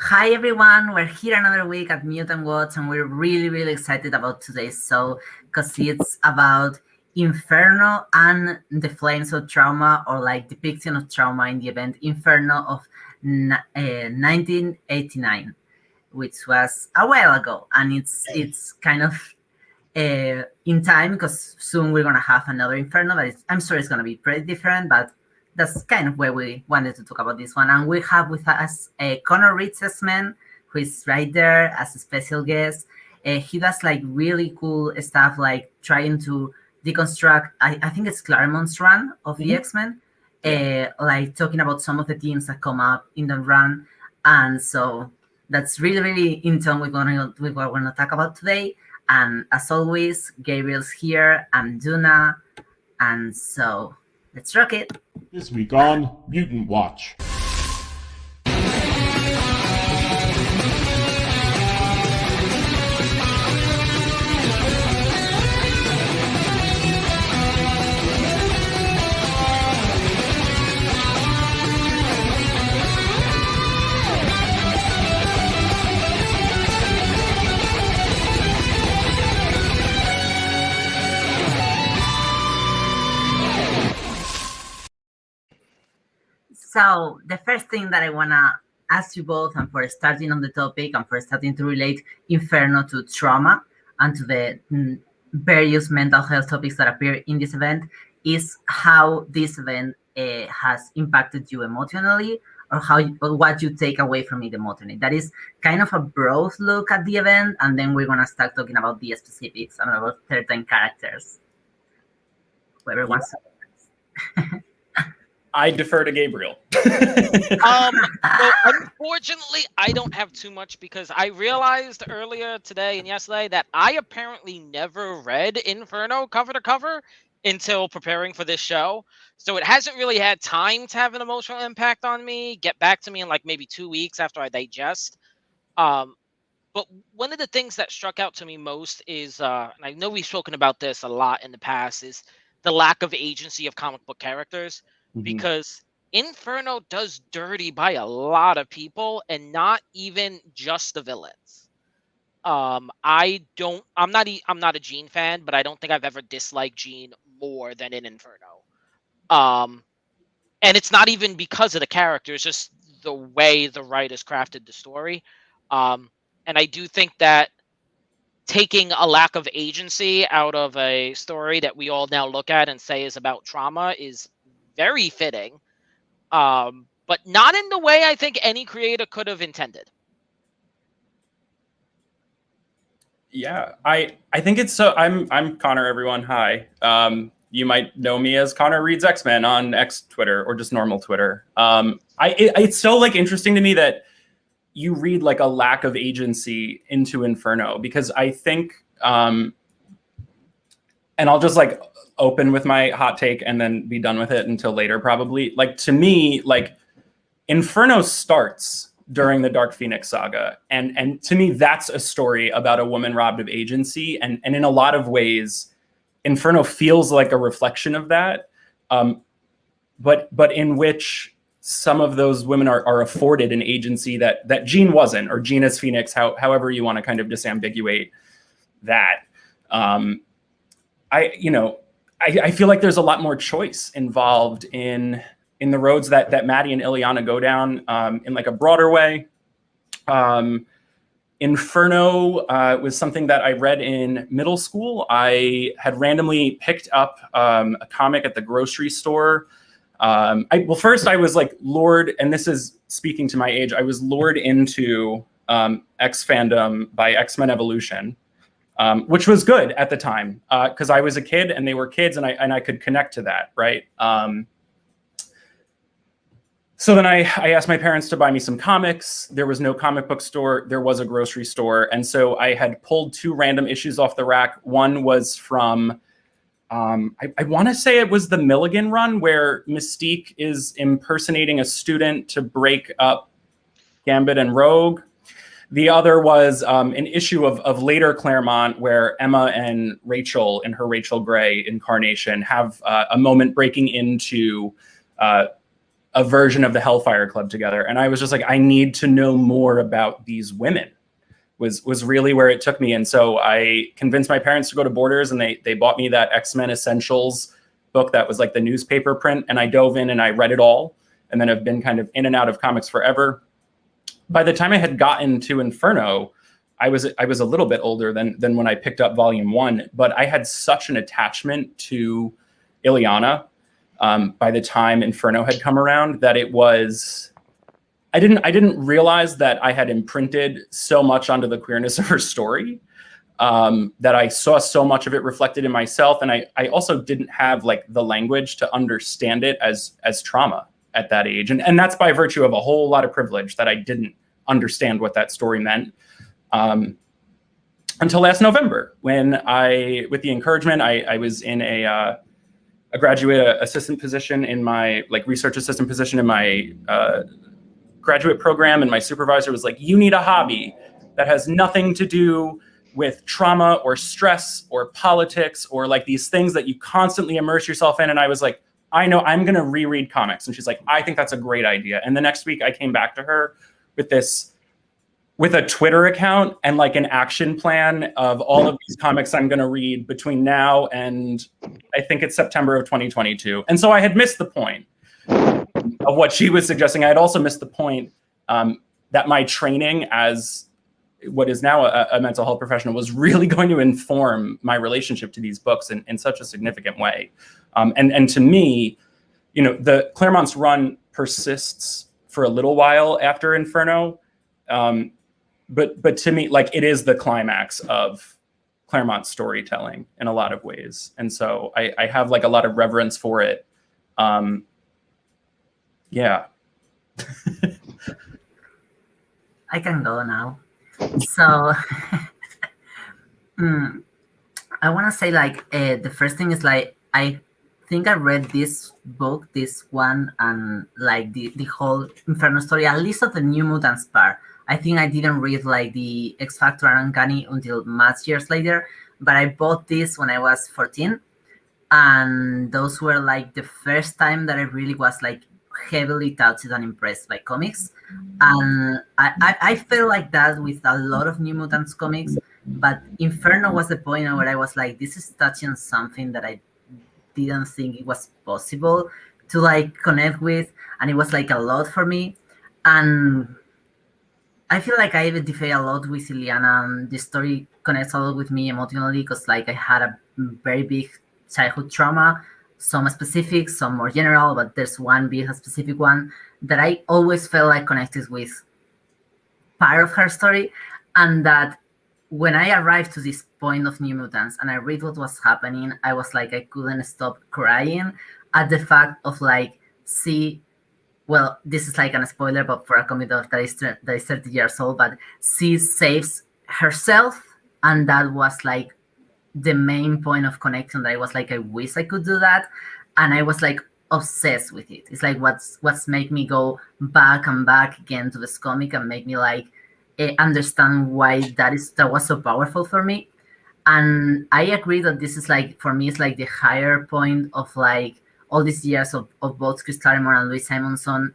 Hi everyone, we're here another week at Mutant Watch, and we're really excited about today's show because it's about Inferno and the flames of trauma, or like depiction of trauma in the event Inferno of 1989, which was a while ago, and it's kind of in time because soon we're gonna have another Inferno, but I'm sure it's gonna be pretty different, but that's kind of where we wanted to talk about this one. And we have with us Connor Richesman, who is right there as a special guest. He does like really cool stuff, like trying to deconstruct, I think it's Claremont's run of the X-Men, like talking about some of the themes that come up in the run. And so that's really in tone with what we're going to talk about today. And as always, Gabriel's here, and Duna, and so let's rock it. This week on Mutant Watch. So the first thing that I want to ask you both, and for starting on the topic and for starting to relate Inferno to trauma and to the various mental health topics that appear in this event, is how this event has impacted you emotionally, or what you take away from it emotionally. That is kind of a broad look at the event, and then we're going to start talking about the specifics and about certain characters. Whoever wants to. I defer to Gabriel. Well, unfortunately, I don't have too much because I realized earlier today and yesterday that I apparently never read Inferno cover to cover until preparing for this show. So it hasn't really had time to have an emotional impact on me, get back to me in like maybe 2 weeks after I digest. But one of the things that struck out to me most is, and I know we've spoken about this a lot in the past, is the lack of agency of comic book characters. Because Inferno does dirty by a lot of people, and not even just the villains. I'm not a Jean fan, but I don't think I've ever disliked Jean more than in Inferno. And it's not even because of the character; it's just the way the writers crafted the story. And I do think that taking a lack of agency out of a story that we all now look at and say is about trauma is very fitting, but not in the way I think any creator could have intended. Yeah, I think it's so. I'm Connor, everyone. Hi. You might know me as Connor Reads X-Men on X Twitter or just normal Twitter. It's so like interesting to me that you read like a lack of agency into Inferno, because I think, and I'll just like open with my hot take and then be done with it until later, probably. Like, to me, like, Inferno starts during the Dark Phoenix saga, and to me that's a story about a woman robbed of agency, and in a lot of ways Inferno feels like a reflection of that, but in which some of those women are afforded an agency that Jean wasn't, or Jean as Phoenix, however you want to kind of disambiguate that. I feel like there's a lot more choice involved in the roads that Maddie and Illyana go down, in like a broader way. Inferno was something that I read in middle school. I had randomly picked up a comic at the grocery store. First I was like lured, and this is speaking to my age, I was lured into X fandom by X-Men Evolution. Which was good at the time, because I was a kid and they were kids, and I could connect to that, right? So then I asked my parents to buy me some comics. There was no comic book store. There was a grocery store. And so I had pulled 2 random issues off the rack. One was from, I want to say it was the Milligan run, where Mystique is impersonating a student to break up Gambit and Rogue. The other was an issue of later Claremont, where Emma and Rachel, in her Rachel Gray incarnation, have a moment breaking into a version of the Hellfire Club together. And I was just like, I need to know more about these women. Was really where it took me. And so I convinced my parents to go to Borders, and they bought me that X-Men Essentials book that was like the newspaper print. And I dove in and I read it all, and then have been kind of in and out of comics forever. By the time I had gotten to Inferno, I was a little bit older than when I picked up Volume 1, but I had such an attachment to Illyana by the time Inferno had come around that it was... I didn't realize that I had imprinted so much onto the queerness of her story, that I saw so much of it reflected in myself. And I also didn't have like the language to understand it as trauma at that age. And that's by virtue of a whole lot of privilege that I didn't understand what that story meant until last November, when with the encouragement, I was in a graduate assistant position in my research assistant position in my graduate program, and my supervisor was like, you need a hobby that has nothing to do with trauma or stress or politics or like these things that you constantly immerse yourself in. And I was like, I know, I'm going to reread comics. And she's like, I think that's a great idea. And the next week I came back to her with a Twitter account and like an action plan of all of these comics I'm going to read between now and I think it's September of 2022. And so I had missed the point of what she was suggesting. I had also missed the point that my training as what is now a mental health professional was really going to inform my relationship to these books in such a significant way. And to me, the Claremont's run persists for a little while after Inferno. But to me, like, it is the climax of Claremont's storytelling in a lot of ways. And so I have like a lot of reverence for it. Yeah. I can go now. So I want to say the first thing is I think I read this book, this one, and like the whole Inferno story, at least of the New Mutants part. I think I didn't read like the X Factor and Uncanny until much years later, but I bought this when I was 14, and those were like the first time that I really was like heavily touched and impressed by comics. And I felt like that with a lot of New Mutants comics, but Inferno was the point where I was like, this is touching something that I didn't think it was possible to like connect with, and it was like a lot for me. And I feel like I identify a lot with Illyana, and the story connects a lot with me emotionally because like I had a very big childhood trauma, some specific, some more general, but there's one big specific one that I always felt like connected with part of her story. And that when I arrived to this point of New Mutants and I read what was happening, I was like, I couldn't stop crying at the fact of like, well, this is like a spoiler, but for a comic that is 30 years old, but she saves herself, and that was like the main point of connection that I was like, I wish I could do that. And I was like obsessed with it. It's like what's made me go back and back again to this comic and make me like understand why that was so powerful for me. And I agree that this is like, for me, it's like the higher point of like all these years of both Chris Claremont and Louise Simonson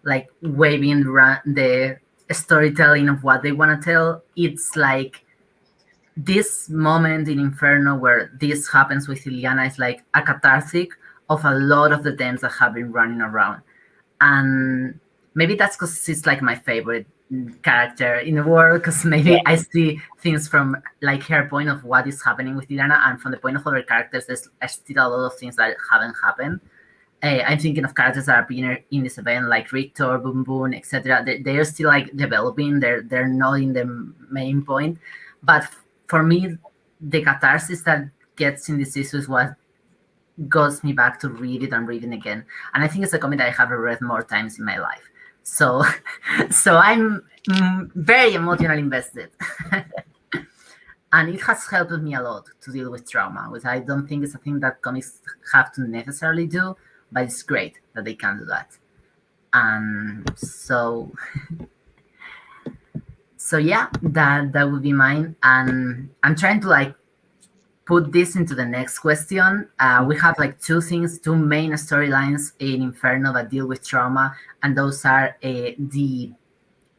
like waving the storytelling of what they want to tell. It's like this moment in Inferno where this happens with Illyana is like a cathartic of a lot of the themes that have been running around. And maybe that's because she's like my favorite character in the world, because maybe I see things from like her point of what is happening with Illyana, and from the point of other characters, there's still a lot of things that haven't happened. I'm thinking of characters that are being in this event, like Richter, Boom Boom, etc. They are still like developing. They're not in the main point, but for me, the catharsis that gets in this issue is what goes me back to read it and reading again. And I think it's a comic that I have read more times in my life. So I'm very emotionally invested. And it has helped me a lot to deal with trauma, which I don't think is a thing that comics have to necessarily do, but it's great that they can do that. And so yeah, that would be mine. And I'm trying to like put this into the next question, we have like two main storylines in Inferno that deal with trauma, and those are the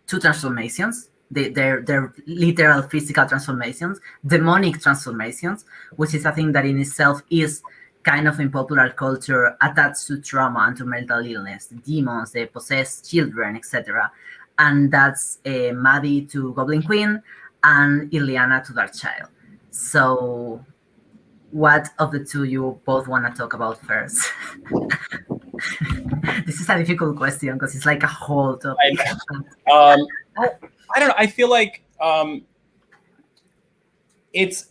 two transformations. They're literal physical transformations, demonic transformations, which is a thing that in itself is kind of in popular culture attached to trauma and to mental illness, the demons, the possessed children, etc. And that's Maddie to Goblin Queen and Illyana to Darkchylde. So what of the two you both want to talk about first? This is a difficult question because it's like a whole topic. I don't know. I feel like it's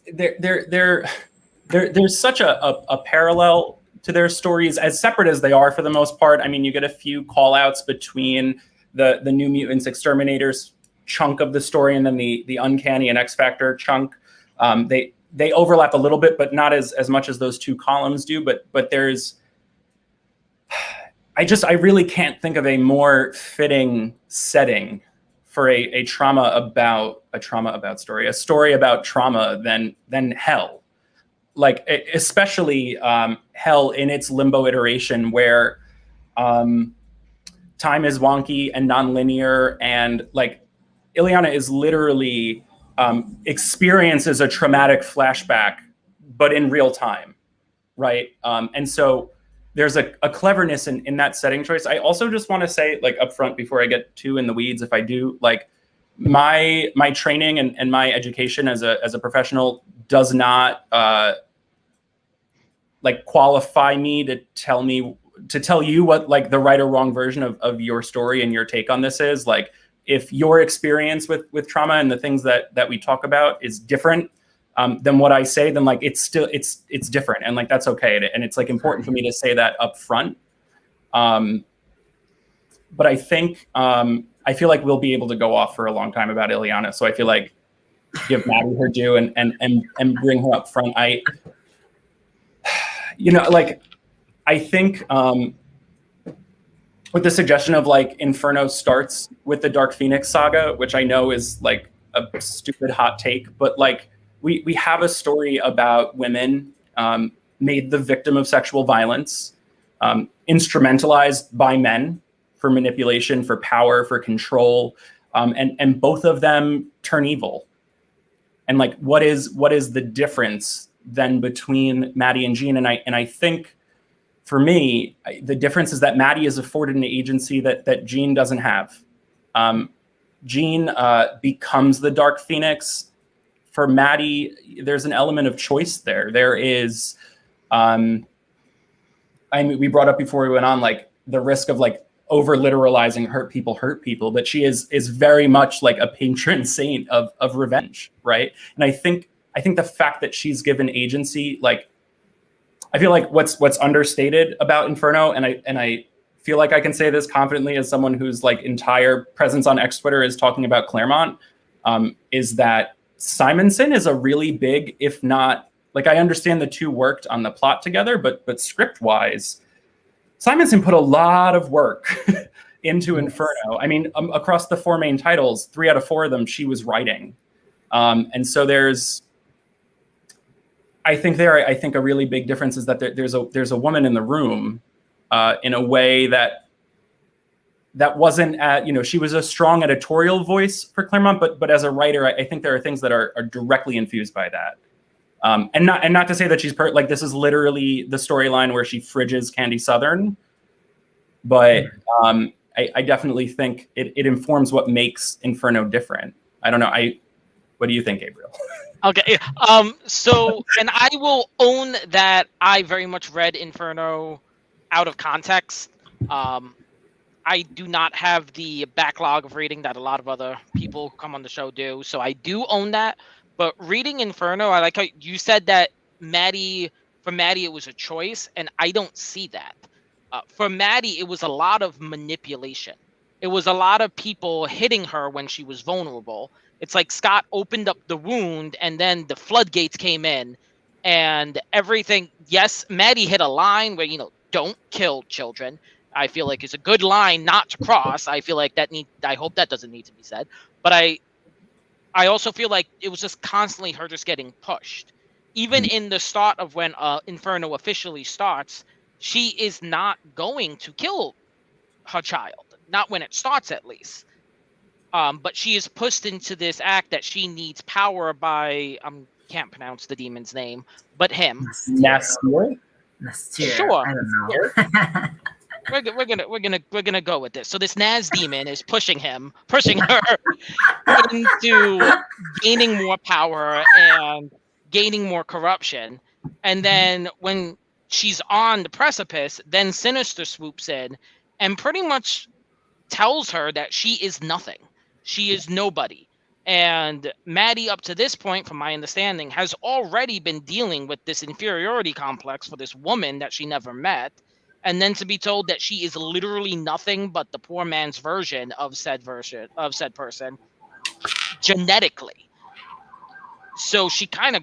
there's such a parallel to their stories, as separate as they are for the most part. I mean, you get a few call outs between the New Mutants Exterminators chunk of the story and then the Uncanny and X Factor chunk. They overlap a little bit, but not as much as those two columns do. But there's I really can't think of a more fitting setting for a trauma about story, a story about trauma than Hell. Like especially Hell in its Limbo iteration, where time is wonky and nonlinear, and like Illyana is literally experiences a traumatic flashback, but in real time, right? And so there's a cleverness in that setting choice. I also just want to say, like up front, before I get too in the weeds, if I do, like my training and my education as a professional does not like qualify me to tell you what like the right or wrong version of your story and your take on this is. Like if your experience with trauma and the things that we talk about is different than what I say, then like it's different, and like that's okay. And it's like important for me to say that up front. But I think I feel like we'll be able to go off for a long time about Illyana. So I feel like give Maddie her due and bring her up front. I think with the suggestion of like Inferno starts with the Dark Phoenix saga, which I know is like a stupid hot take, but like we have a story about women made the victim of sexual violence, instrumentalized by men for manipulation, for power, for control, and both of them turn evil. And like, what is the difference then between Maddie and Jean? And I think for me, the difference is that Maddie is afforded an agency that Jean doesn't have. Jean becomes the Dark Phoenix. For Maddie, there's an element of choice there. There is, I mean, we brought up before we went on, like the risk of like over literalizing hurt people, but she is very much like a patron saint of revenge, right? And I think the fact that she's given agency, like, I feel like what's understated about Inferno, and I feel like I can say this confidently as someone whose like entire presence on X Twitter is talking about Claremont, is that Simonson is a really big, if not, like I understand the two worked on the plot together, but script wise, Simonson put a lot of work into Inferno. I mean, across the four main titles, 3 out of 4 of them she was writing, and so there's. I think a really big difference is that there's a woman in the room in a way that wasn't she was a strong editorial voice for Claremont, but as a writer, I think there are things that are directly infused by that. And not to say that she's like this is literally the storyline where she fridges Candy Southern, but I definitely think it informs what makes Inferno different. I don't know. What do you think, Gabriel? Okay. So, and I will own that I very much read Inferno out of context. I do not have the backlog of reading that a lot of other people who come on the show do. So I do own that. But reading Inferno, I like how you said that for Maddie, it was a choice. And I don't see that. For Maddie, it was a lot of manipulation. It was a lot of people hitting her when she was vulnerable. It's like Scott opened up the wound and then the floodgates came in and everything. Yes, Maddie hit a line where, don't kill children. I feel like it's a good line not to cross. I feel like I hope that doesn't need to be said. But I also feel like it was just constantly her just getting pushed. even in the start of when Inferno officially starts, she is not going to kill her child. Not when it starts, at least. But she is pushed into this act that she needs power by can't pronounce the demon's name, but him. Nastir? Sure. I don't know. We're gonna go with this. So this Naz demon is pushing her into gaining more power and gaining more corruption. And then when she's on the precipice, then Sinister swoops in and pretty much tells her that she is nothing. She is nobody. And Maddie, up to this point, from my understanding, has already been dealing with this inferiority complex for this woman that she never met. And then to be told that she is literally nothing but the poor man's version of said person genetically. So she kind of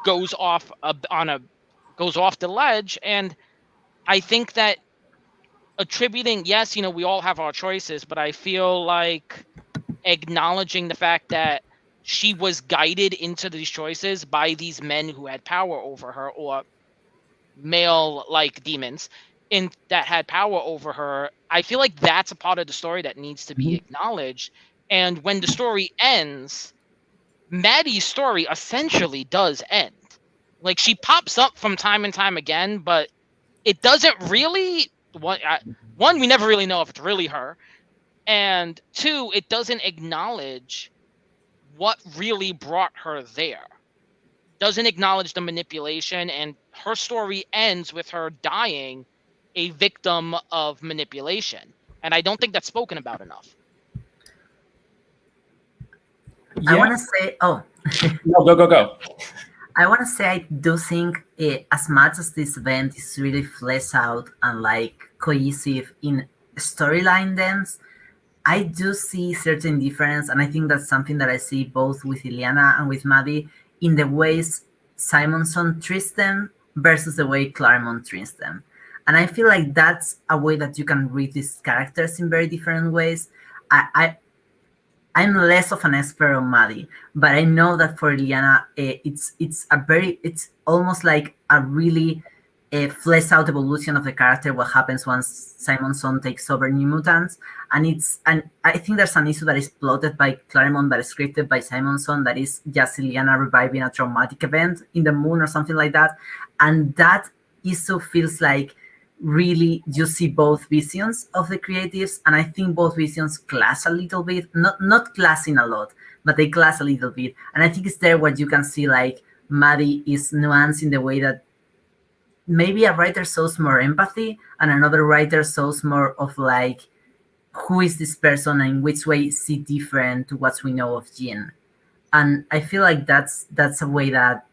goes off the ledge. And I think that attributing, yes, we all have our choices, but I feel like acknowledging the fact that she was guided into these choices by these men who had power over her, or male-like demons that had power over her. I feel like that's a part of the story that needs to be acknowledged. And when the story ends, Maddie's story essentially does end. Like, she pops up from time and time again, but it doesn't really... One, we never really know if it's really her. And two, it doesn't acknowledge what really brought her there. Doesn't acknowledge the manipulation, and her story ends with her dying a victim of manipulation. And I don't think that's spoken about enough. I want to say, No, go. I want to say I do think as much as this event is really fleshed out and like cohesive in storyline depth, I do see certain difference, and I think that's something that I see both with Illyana and with Maddie in the ways Simonson treats them versus the way Claremont treats them. And I feel like that's a way that you can read these characters in very different ways. I'm less of an expert on Maddie, but I know that for Illyana, it's almost like a really fleshed out evolution of the character, what happens once Simonson takes over New Mutants. And I think there's an issue that is plotted by Claremont that is scripted by Simonson, that is just Illyana reviving a traumatic event in the moon or something like that. And that issue feels like really you see both visions of the creatives, and I think both visions clash a little bit, not clashing a lot, but they clash a little bit. And I think it's there where you can see like Maddie is nuanced in the way that maybe a writer shows more empathy and another writer shows more of like, who is this person and in which way is he different to what we know of Jean. And I feel like that's a way that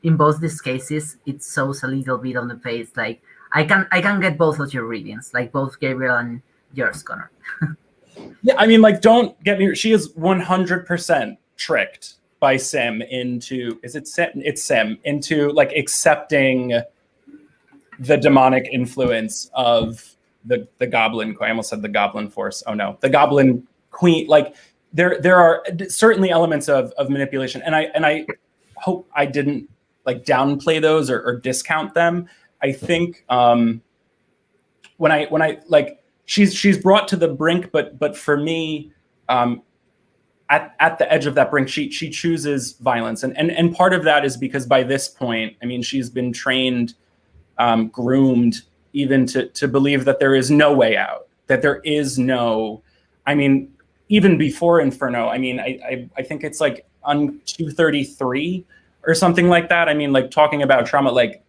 in both these cases it shows a little bit on the page. Like I can get both of your readings, like both Gabriel and yours, Connor. Yeah, I mean, like, don't get me. She is 100% tricked by Sim into into like accepting the demonic influence of the Goblin Queen. I almost said the Goblin Force. Oh no, the Goblin Queen. Like there are certainly elements of manipulation, and I hope I didn't like downplay those or discount them. I think when I like she's brought to the brink, but for me, at the edge of that brink, she chooses violence, and part of that is because by this point, I mean, she's been trained, groomed even to believe that there is no way out, that there is no, I mean, even before Inferno, I mean, I think it's like on 233 or something like that. I mean, like talking about trauma, like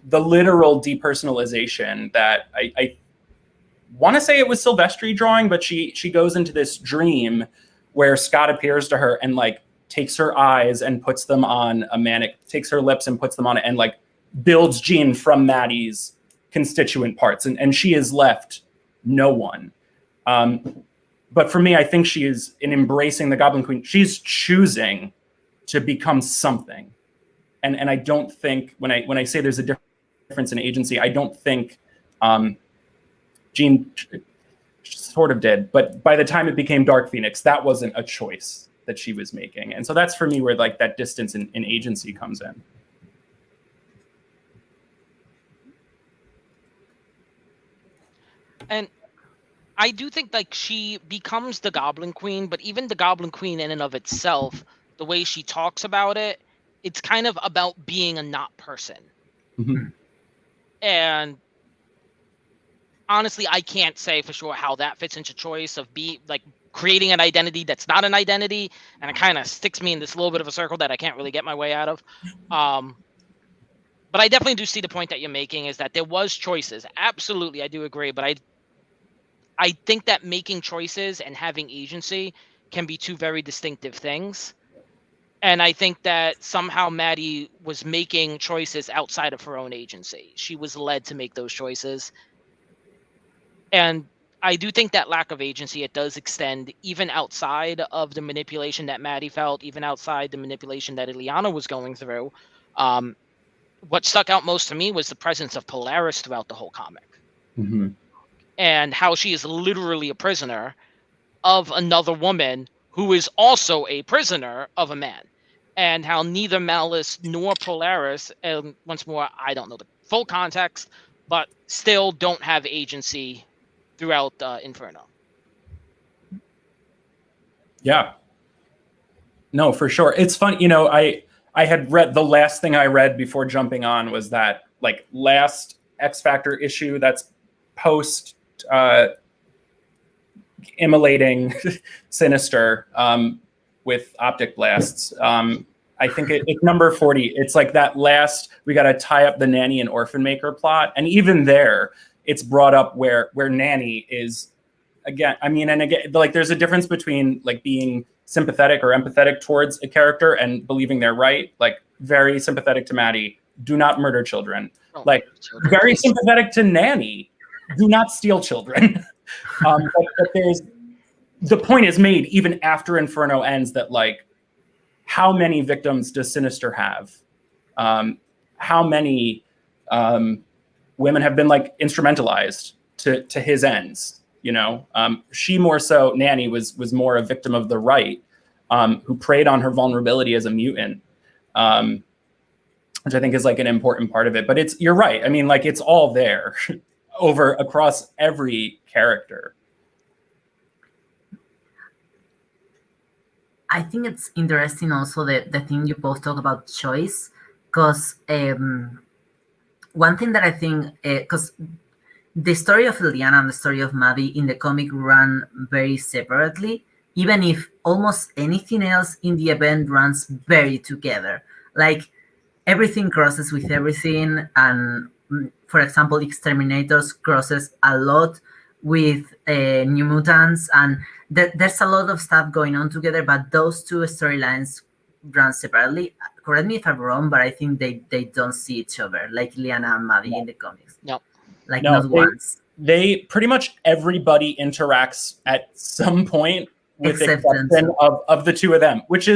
the literal depersonalization that I want to say it was Silvestri drawing, but she goes into this dream where Scott appears to her and like takes her eyes and puts them on a takes her lips and puts them on it and like builds Jean from Maddie's constituent parts. And she is left no one. But for me, I think she is in embracing the Goblin Queen. She's choosing to become something. And I don't think when I say there's a difference in agency, I don't think Jean sort of did. But by the time it became Dark Phoenix, that wasn't a choice that she was making. And so that's for me where like that distance in agency comes in. And I do think like she becomes the Goblin Queen, but even the Goblin Queen in and of itself, the way she talks about it, it's kind of about being a not person. Mm-hmm. And honestly, I can't say for sure how that fits into choice of creating an identity that's not an identity, and it kind of sticks me in this little bit of a circle that I can't really get my way out of. But I definitely do see the point that you're making, is that there was choices. Absolutely, I do agree. But I think that making choices and having agency can be two very distinctive things. And I think that somehow Maddie was making choices outside of her own agency. She was led to make those choices. And I do think that lack of agency, it does extend even outside of the manipulation that Maddie felt, even outside the manipulation that Illyana was going through. What stuck out most to me was the presence of Polaris throughout the whole comic. Mm-hmm. And how she is literally a prisoner of another woman who is also a prisoner of a man. And how neither Malice nor Polaris, and once more, I don't know the full context, but still don't have agency throughout Inferno. Yeah. No, for sure. It's fun. You know, I had read, the last thing I read before jumping on was that like last X Factor issue that's post immolating Sinister with optic blasts. I think it's number 40. It's like that last, we got to tie up the nanny and orphan maker plot. And even there, it's brought up where Nanny is, again, I mean, and again, like there's a difference between like being sympathetic or empathetic towards a character and believing they're right. Like very sympathetic to Maddie, do not murder children. Like very sympathetic to Nanny, do not steal children. But there's, the point is made even after Inferno ends that like, how many victims does Sinister have? How many women have been like instrumentalized to his ends? You know, she more so, Nanny was more a victim of the right, who preyed on her vulnerability as a mutant, which I think is like an important part of it. But you're right. I mean, like it's all there across every character. I think it's interesting also the thing you both talk about choice, because one thing that I think, because the story of Illyana and the story of Maddie in the comic run very separately, even if almost anything else in the event runs very together. Like everything crosses with everything, and for example, X-Terminators crosses a lot with New Mutants, and there's a lot of stuff going on together, but those two storylines run separately. Correct me if I'm wrong, but I think they don't see each other, like Illyana and Maddie in the comics. No. Like not once. They pretty much everybody interacts at some point with the exception of the two of them, which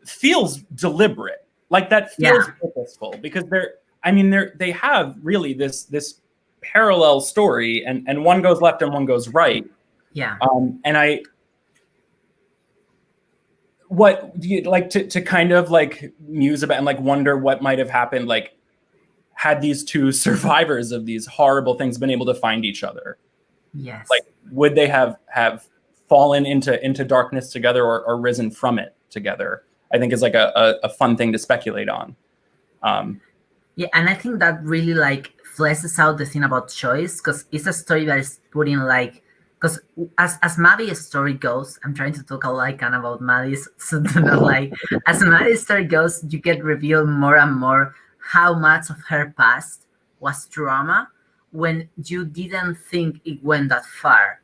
feels deliberate. Like that feels purposeful, because they have really this parallel story, and one goes left and one goes right. Yeah. And what do you like to kind of like muse about and like wonder what might have happened, like had these two survivors of these horrible things been able to find each other? Yes. Like would they have fallen into darkness together or risen from it together? I think is like a fun thing to speculate on. Yeah, and I think that really like fleshes out the thing about choice, because it's a story that is putting like, because as Maddie's story goes, I'm trying to talk all I can about Maddie's, so do not like, as Maddie's story goes, you get revealed more and more how much of her past was trauma when you didn't think it went that far.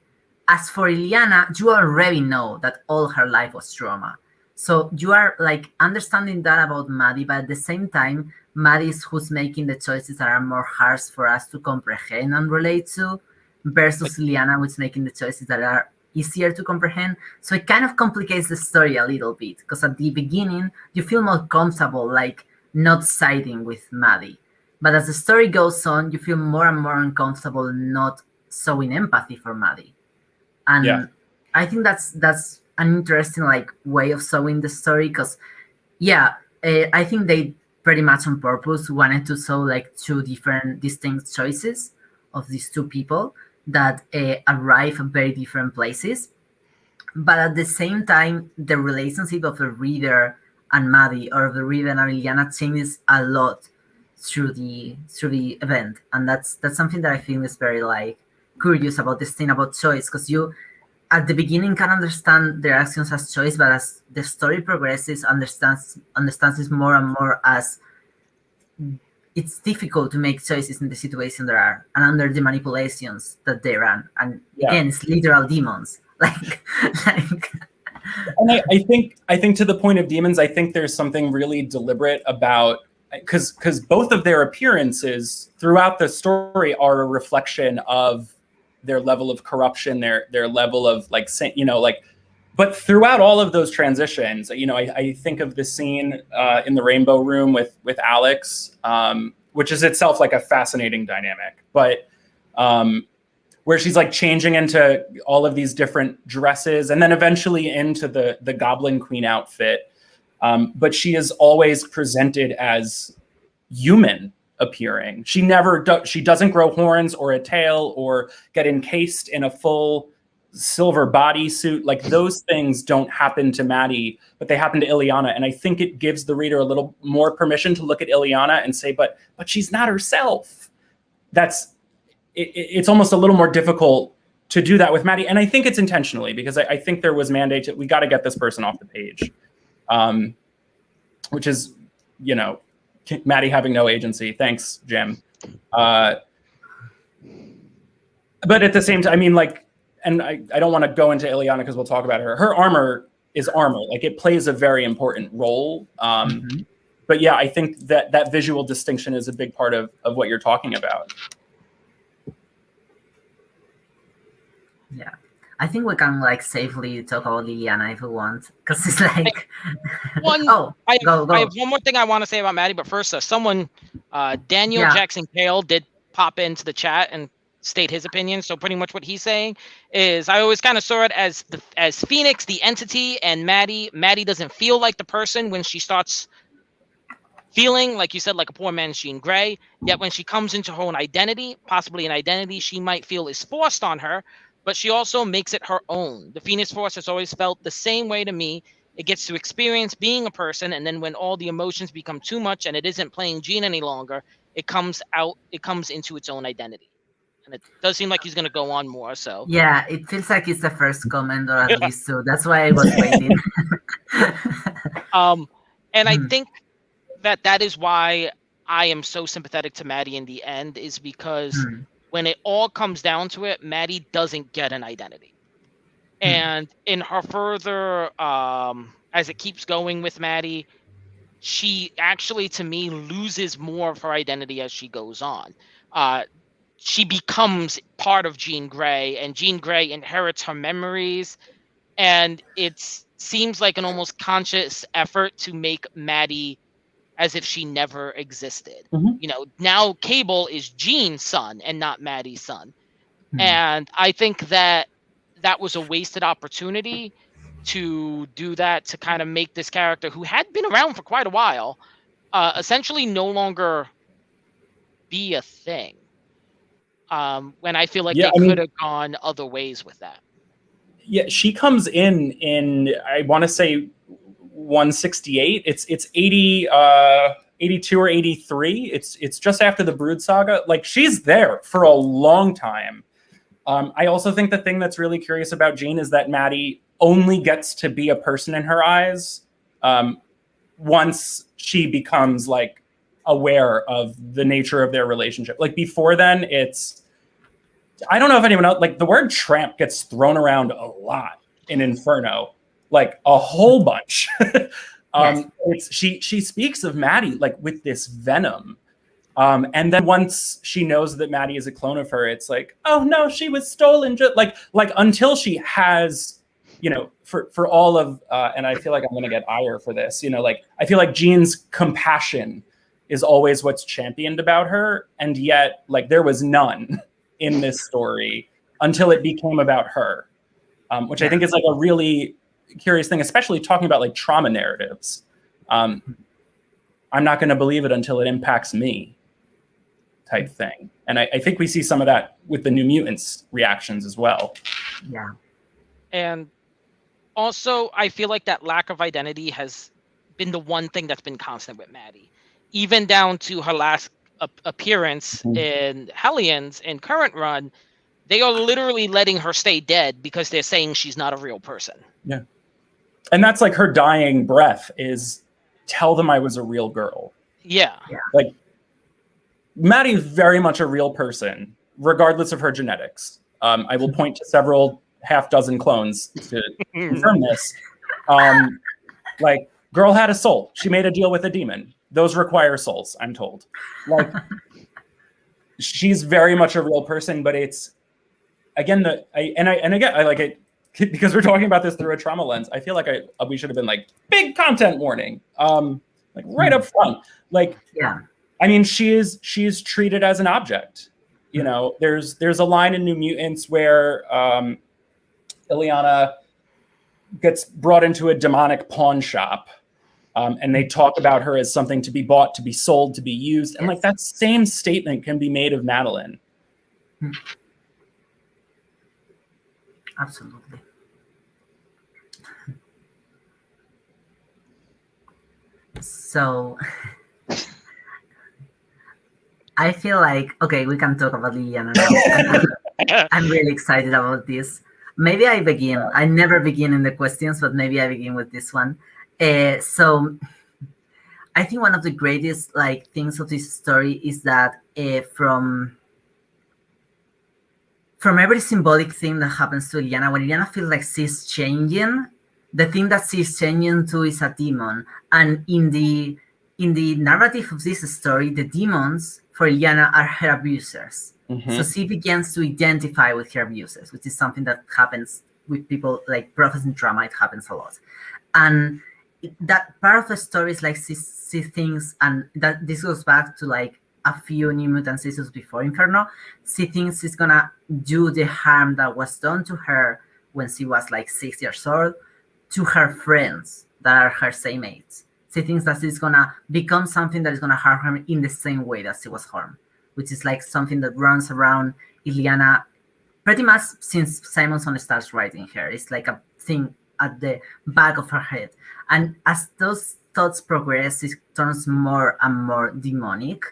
As for Illyana, you already know that all her life was trauma. So you are like understanding that about Maddie, but at the same time, Maddie is who's making the choices that are more harsh for us to comprehend and relate to, versus Illyana, who's making the choices that are easier to comprehend. So it kind of complicates the story a little bit, because at the beginning, you feel more comfortable, like not siding with Maddie. But as the story goes on, you feel more and more uncomfortable not showing empathy for Maddie. And I think that's an interesting like way of showing the story, because I think they pretty much on purpose wanted to show like two different distinct choices of these two people that arrive at very different places, but at the same time the relationship of the reader and Maddie, or the reader and Illyana, changes a lot through the event, and that's something that I think is very like curious about this thing about choice, because you at the beginning can understand their actions as choice, but as the story progresses, understands it more and more as it's difficult to make choices in the situation there are and under the manipulations that they run, and again it's literal demons like And I think to the point of demons, I think there's something really deliberate about, because both of their appearances throughout the story are a reflection of their level of corruption, their level of like, but throughout all of those transitions, I think of the scene in the Rainbow Room with Alex, which is itself like a fascinating dynamic, but where she's like changing into all of these different dresses and then eventually into the Goblin Queen outfit. But she is always presented as human appearing. She doesn't grow horns or a tail or get encased in a full silver bodysuit. Like those things don't happen to Maddie, but they happen to Illyana. And I think it gives the reader a little more permission to look at Illyana and say, but she's not herself. It's almost a little more difficult to do that with Maddie. And I think it's intentionally, because I think there was mandate that we got to get this person off the page, which is, Maddie having no agency. Thanks, Jim. But at the same time, I mean, like, and I don't want to go into Illyana because we'll talk about her. Her armor is armor. Like it plays a very important role. But yeah, I think that visual distinction is a big part of what you're talking about. Yeah, I think we can like safely talk about Illyana if we want, because it's like I have one more thing I want to say about Maddie, but first, someone, Daniel Jackson Kale, did pop into the chat and state his opinion. So pretty much what he's saying is, I always kind of saw it as Phoenix, the entity, and Maddie doesn't feel like the person when she starts feeling, like you said, like a poor man's Jean Grey. Yet when she comes into her own identity, possibly an identity she might feel is forced on her, but she also makes it her own. The Phoenix Force has always felt the same way to me. It gets to experience being a person, and then when all the emotions become too much and it isn't playing Jean any longer, it comes into its own identity. And it does seem like he's going to go on more. So yeah, it feels like it's the first comment, or at least so. That's why I was waiting. And I think that is why I am so sympathetic to Maddie in the end, is because when it all comes down to it, Maddie doesn't get an identity. And in her further, as it keeps going with Maddie, she actually, to me, loses more of her identity as she goes on. She becomes part of Jean Grey, and Jean Grey inherits her memories, and it seems like an almost conscious effort to make Maddie as if she never existed. Now Cable is Jean's son and not Maddie's son. And I think that was a wasted opportunity to do that, to kind of make this character, who had been around for quite a while, essentially no longer be a thing. When I feel like they could have gone other ways with that. Yeah, she comes in I want to say 168. It's 80 82 or 83. It's just after the Brood saga. Like, she's there for a long time. I also think the thing that's really curious about Jean is that Maddie only gets to be a person in her eyes once she becomes like aware of the nature of their relationship. Like, before then, I don't know if anyone else, like, the word tramp gets thrown around a lot in Inferno, like a whole bunch. Yes. She speaks of Maddie like with this venom. And then once she knows that Maddie is a clone of her, it's like, oh no, she was stolen. Just like until she has, for all of, and I feel like I'm going to get ire for this, like, I feel like Jean's compassion is always what's championed about her. And yet, like, there was none in this story until it became about her, which I think is like a really curious thing, especially talking about like trauma narratives. I'm not going to believe it until it impacts me, type thing. And I think we see some of that with the New Mutants reactions as well. Yeah. And also, I feel like that lack of identity has been the one thing that's been constant with Maddie, even down to her last appearance in Hellions in current run. They are literally letting her stay dead because they're saying she's not a real person. Yeah. And that's like her dying breath is, tell them I was a real girl. Yeah. Like, Maddie is very much a real person, regardless of her genetics. I will point to several half dozen clones to confirm this. Like, girl had a soul. She made a deal with a demon. Those require souls, I'm told. Like, she's very much a real person, but it's, again, I like it because we're talking about this through a trauma lens. I feel like we should have been like, big content warning, like right up front. Like, yeah. I mean, she's treated as an object. You know, there's a line in New Mutants where Illyana gets brought into a demonic pawn shop, and they talk about her as something to be bought, to be sold, to be used, and like that same statement can be made of Madelyne. Absolutely. So I feel like, okay, we can talk about Illyana now. I'm really excited about this. Maybe I begin. I never begin in the questions, but maybe I begin with this one. So I think one of the greatest like things of this story is that from every symbolic thing that happens to Illyana, when Illyana feels like she's changing, the thing that she's changing to is a demon. And in the narrative of this story, the demons for Illyana are her abusers. So she begins to identify with her abusers, which is something that happens with people like processing trauma. It happens a lot. And that part of the story is like she thinks, and that this goes back to like a few New Mutant seasons before Inferno, she thinks she's gonna do the harm that was done to her when she was like 6 years old to her friends that are her same age. She thinks that she's gonna become something that is gonna harm her in the same way that she was harmed, which is like something that runs around Illyana pretty much since Simonson starts writing her. It's like a thing at the back of her head. And as those thoughts progress, it turns more and more demonic.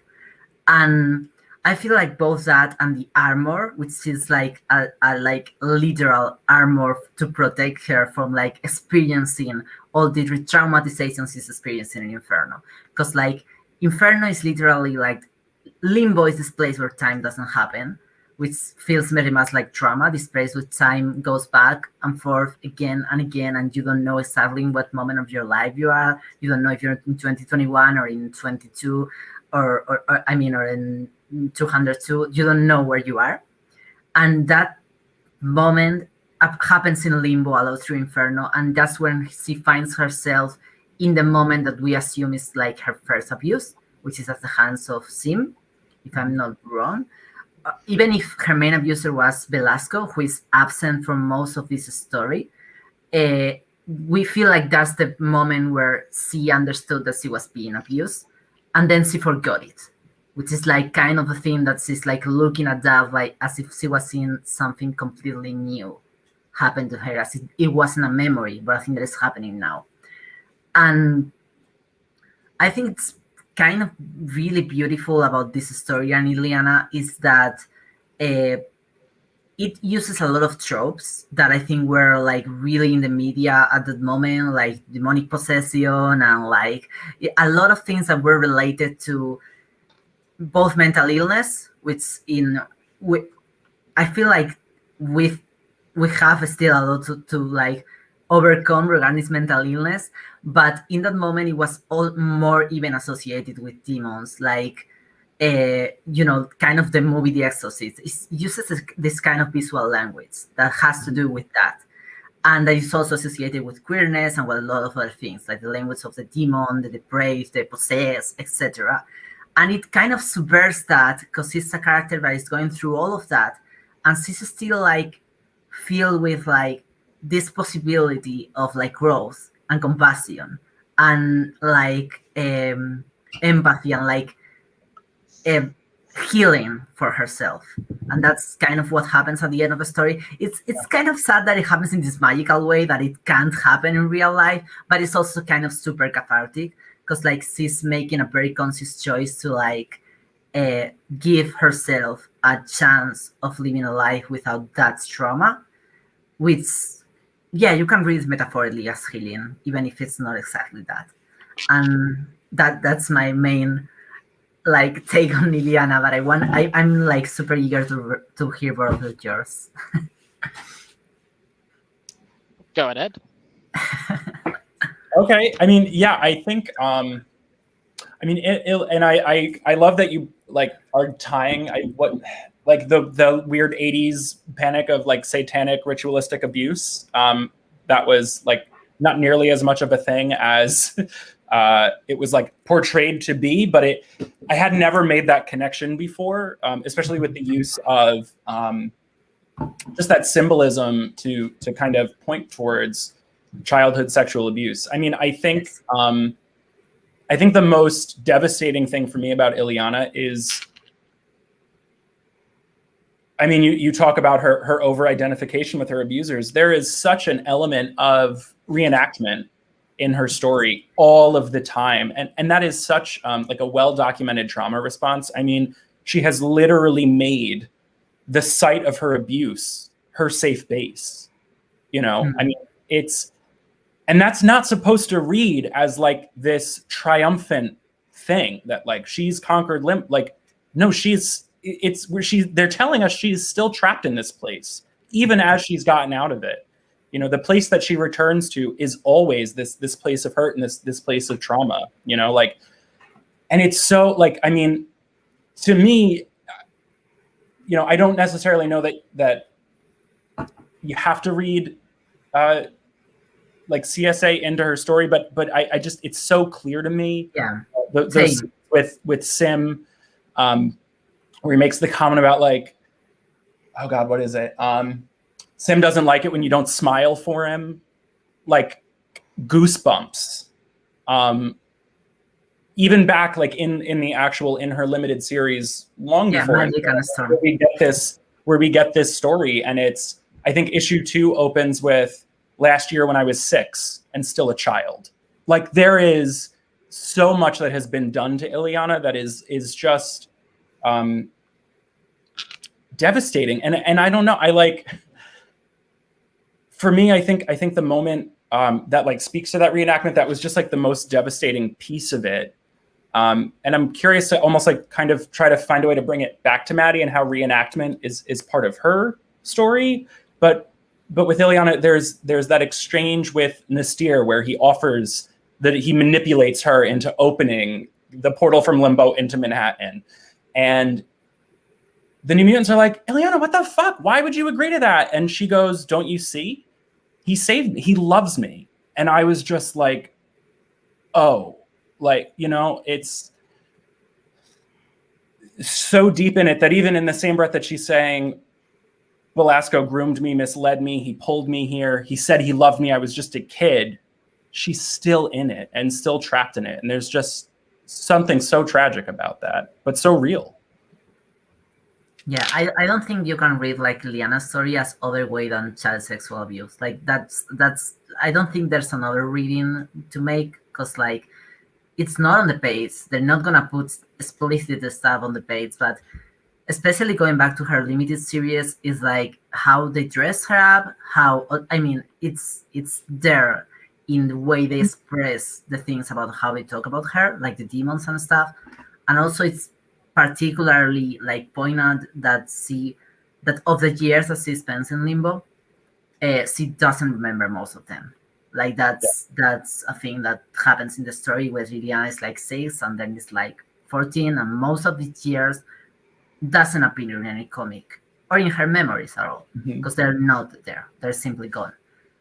And I feel like both that and the armor, which is like a like literal armor to protect her from like experiencing all the traumatizations she's experiencing in Inferno. Because like Inferno is literally like Limbo is this place where time doesn't happen, which feels very much like trauma. This place where time goes back and forth again and again, and you don't know exactly in what moment of your life you are. You don't know if you're in 2021 or in 22 or in 202. You don't know where you are. And that moment happens in Limbo a lot through Inferno, and that's when she finds herself in the moment that we assume is like her first abuse, which is at the hands of Sim, if I'm not wrong. Even if her main abuser was Velasco, who is absent from most of this story, we feel like that's the moment where she understood that she was being abused, and then she forgot it, which is like kind of a thing that she's like looking at that like as if she was seeing something completely new happen to her, as if it wasn't a memory, but a thing that is happening now. And I think it's kind of really beautiful about this story and Illyana is that it uses a lot of tropes that I think were like really in the media at that moment, like demonic possession and like a lot of things that were related to both mental illness, which I feel like we have still a lot to like overcome regarding this mental illness, but in that moment it was all more even associated with demons, like kind of the movie The Exorcist. It uses this kind of visual language that has to do with that, and that is also associated with queerness and with a lot of other things, like the language of the demon, the depraved, the possessed, etc. And it kind of subverts that because he's a character that is going through all of that, and she's still like filled with like this possibility of like growth and compassion and like empathy and like healing for herself. And that's kind of what happens at the end of the story. It's kind of sad that it happens in this magical way that it can't happen in real life, but it's also kind of super cathartic because like she's making a very conscious choice to like give herself a chance of living a life without that trauma, which you can read metaphorically as healing, even if it's not exactly that. And that's my main like take on Illyana, but I'm like super eager to hear both of yours. Go ahead. Okay. I mean, yeah, I think I mean and I love that you like are tying the weird 80s panic of like satanic ritualistic abuse. That was like not nearly as much of a thing as it was like portrayed to be, but I had never made that connection before, especially with the use of just that symbolism to kind of point towards childhood sexual abuse. I mean, I think the most devastating thing for me about Illyana is, I mean, you talk about her over-identification with her abusers. There is such an element of reenactment in her story all of the time. And that is such like a well-documented trauma response. I mean, she has literally made the site of her abuse her safe base. You know, I mean, and that's not supposed to read as like this triumphant thing that like she's conquered Limbo. Like, no, it's where they're telling us she's still trapped in this place, even as she's gotten out of it. You know, the place that she returns to is always this place of hurt and this place of trauma, you know, like, and it's so like, I mean, to me, you know, I don't necessarily know that you have to read like CSA into her story, but I just, it's so clear to me. Yeah. Those with Sim, where he makes the comment about like, oh God, what is it? Sim doesn't like it when you don't smile for him. Like goosebumps. Even back like in the actual, in her limited series long before where we get this story. And it's, I think issue 2 opens with last year when I was 6 and still a child. Like there is so much that has been done to Illyana that is just devastating. And I don't know, I like, for me, I think the moment that like speaks to that reenactment, that was just like the most devastating piece of it. And I'm curious to almost like kind of try to find a way to bring it back to Maddie and how reenactment is part of her story. But with Illyana, there's that exchange with Nastir where he offers that he manipulates her into opening the portal from Limbo into Manhattan. And the New Mutants are like, Illyana, what the fuck? Why would you agree to that? And she goes, don't you see? He saved me. He loves me. And I was just like, oh, like, you know, it's so deep in it that even in the same breath that she's saying, Velasco groomed me, misled me, he pulled me here, he said he loved me, I was just a kid, she's still in it and still trapped in it. And there's just something so tragic about that, but so real. Yeah, I don't think you can read like Illyana's story as other way than child sexual abuse. Like that's I don't think there's another reading to make, because like it's not on the page. They're not gonna put explicit stuff on the page, but especially going back to her limited series is like how they dress her up, how, I mean, it's there in the way they express the things about how they talk about her, like the demons and stuff. And also it's particularly like point out that that of the years that she spends in Limbo, she doesn't remember most of them. Like that's a thing that happens in the story where Illyana is like 6 and then it's like 14, and most of these years doesn't appear in any comic or in her memories at all, because they're not there. They're simply gone.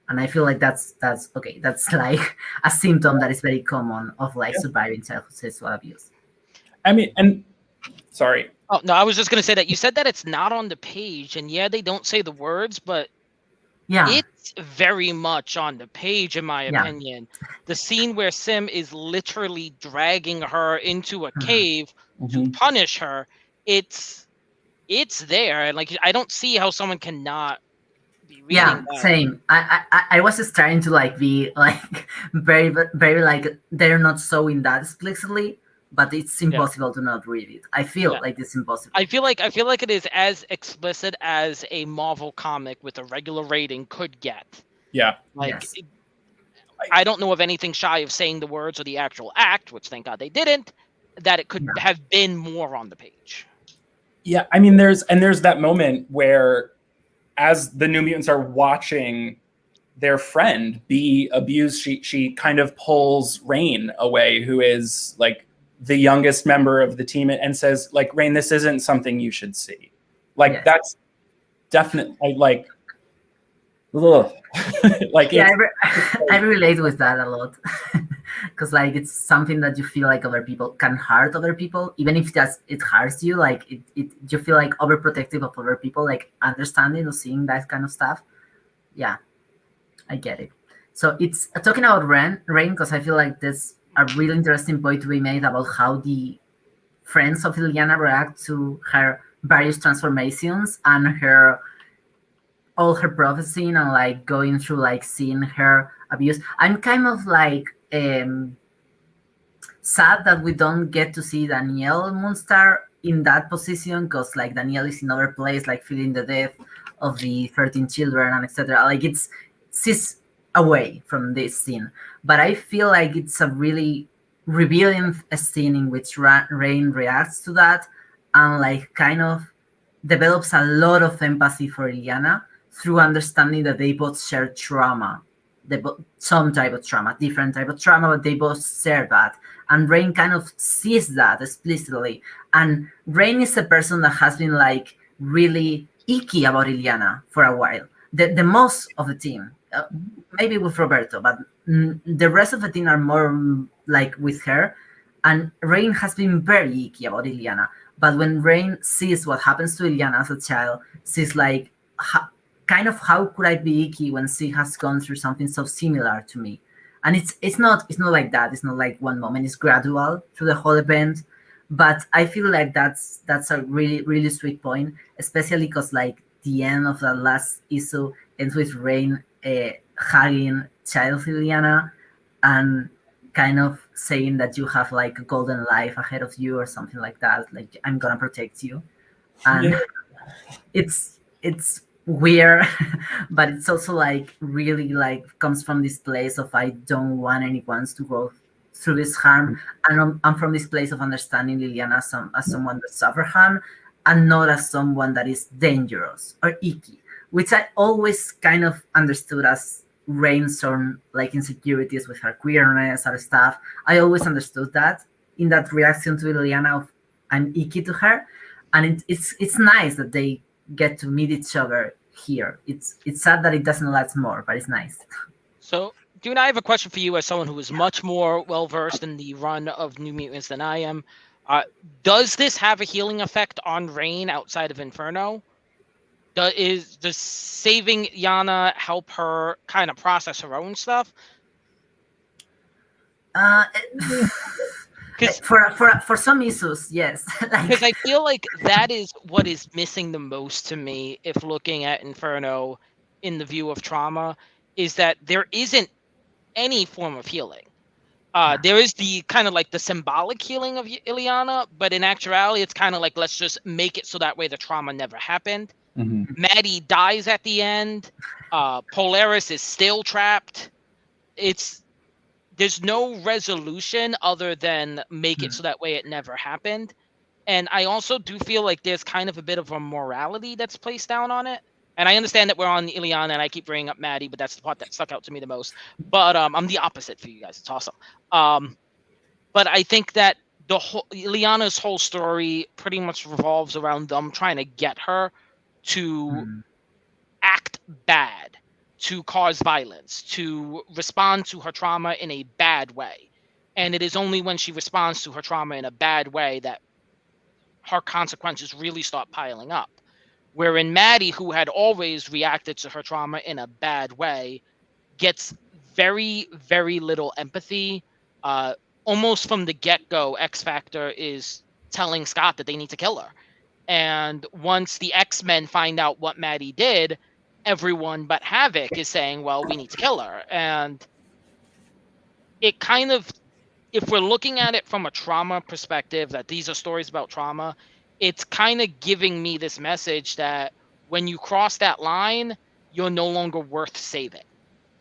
And I feel like that's okay. That's like a symptom that is very common of like surviving childhood sexual abuse. I mean, and sorry. Oh no, I was just gonna say that you said that it's not on the page, and yeah, they don't say the words, but Yeah. It's very much on the page, in my Yeah. opinion. The scene where Sim is literally dragging her into a Mhm. cave to punish her, it's there, and like I don't see how someone cannot be reading Yeah, that. same. I was starting to like be like very like they're not showing that explicitly, but it's Yeah. impossible to not read it. I feel Yeah. like it's impossible. I feel like it is as explicit as a Marvel comic with a regular rating could get. Yeah. Like Yes. I don't know of anything shy of saying the words or the actual act, which thank God they didn't, that it could Yeah. have been more on the page. Yeah, I mean, there's that moment where, as the New Mutants are watching their friend be abused, she kind of pulls Rain away, who is like the youngest member of the team, and says, like, Rain, this isn't something you should see. Like, Yes. that's definitely like, ugh. Like, Yeah, it's, I relate with that a lot. Because like it's something that you feel like other people can hurt other people, even if it hurts you. Like it you feel like overprotective of other people, like understanding or seeing that kind of stuff. Yeah, I get it. So it's talking about Rain, because I feel like there's a really interesting point to be made about how the friends of Illyana react to her various transformations and her all her prophesying and like going through like seeing her abuse. I'm kind of like sad that we don't get to see Danielle Moonstar in that position, because like Danielle is in other place, like feeling the death of the 13 children and etc. Like she's away from this scene, but I feel like it's a really revealing scene in which Rain reacts to that and like kind of develops a lot of empathy for Illyana through understanding that they both share trauma. Some type of trauma, different type of trauma, but they both share that. And Rain kind of sees that explicitly. And Rain is a person that has been like really icky about Illyana for a while. The most of the team, maybe with Roberto, but the rest of the team are more like with her. And Rain has been very icky about Illyana. But when Rain sees what happens to Illyana as a child, she's like, kind of, how could I be icky when she has gone through something so similar to me? And it's not like that. It's not like one moment. It's gradual through the whole event. But I feel like that's a really sweet point, especially because like the end of the last issue ends with Rain hugging child Illyana and kind of saying that you have like a golden life ahead of you or something like that. Like, I'm gonna protect you. And it's weird, but it's also like really like comes from this place of I don't want anyone to go through this harm, and I'm from this place of understanding Illyana as someone that suffer harm and not as someone that is dangerous or icky, which I always kind of understood as Rain's own like insecurities with her queerness or stuff. I always understood that in that reaction to Illyana of I'm icky to her, and it's nice that they get to meet each other here. It's sad that it doesn't last more, but it's nice. So, Dune, I have a question for you as someone who is much more well versed in the run of New Mutants than I am. Does this have a healing effect on Rain outside of Inferno? Does saving Yana help her kind of process her own stuff? For some issues, yes. Because I feel like that is what is missing the most to me if looking at Inferno in the view of trauma, is that there isn't any form of healing. There is the kind of like the symbolic healing of Illyana, but in actuality, it's kind of like, let's just make it so that way the trauma never happened. Maddie dies at the end. Polaris is still trapped. There's no resolution other than make it so that way it never happened. And I also do feel like there's kind of a bit of a morality that's placed down on it. And I understand that we're on Illyana and I keep bringing up Maddie, but that's the part that stuck out to me the most. But I'm the opposite for you guys. It's awesome. But I think that Illyana's whole story pretty much revolves around them trying to get her to act bad, to cause violence, to respond to her trauma in a bad way. And it is only when she responds to her trauma in a bad way that her consequences really start piling up. wherein Maddie, who had always reacted to her trauma in a bad way, gets very, very little empathy. Almost from the get-go, X Factor is telling Scott that they need to kill her. And once the X-Men find out what Maddie did, everyone but Havoc is saying, well, we need to kill her. And it kind of, if we're looking at it from a trauma perspective, that these are stories about trauma, it's kind of giving me this message that when you cross that line, you're no longer worth saving.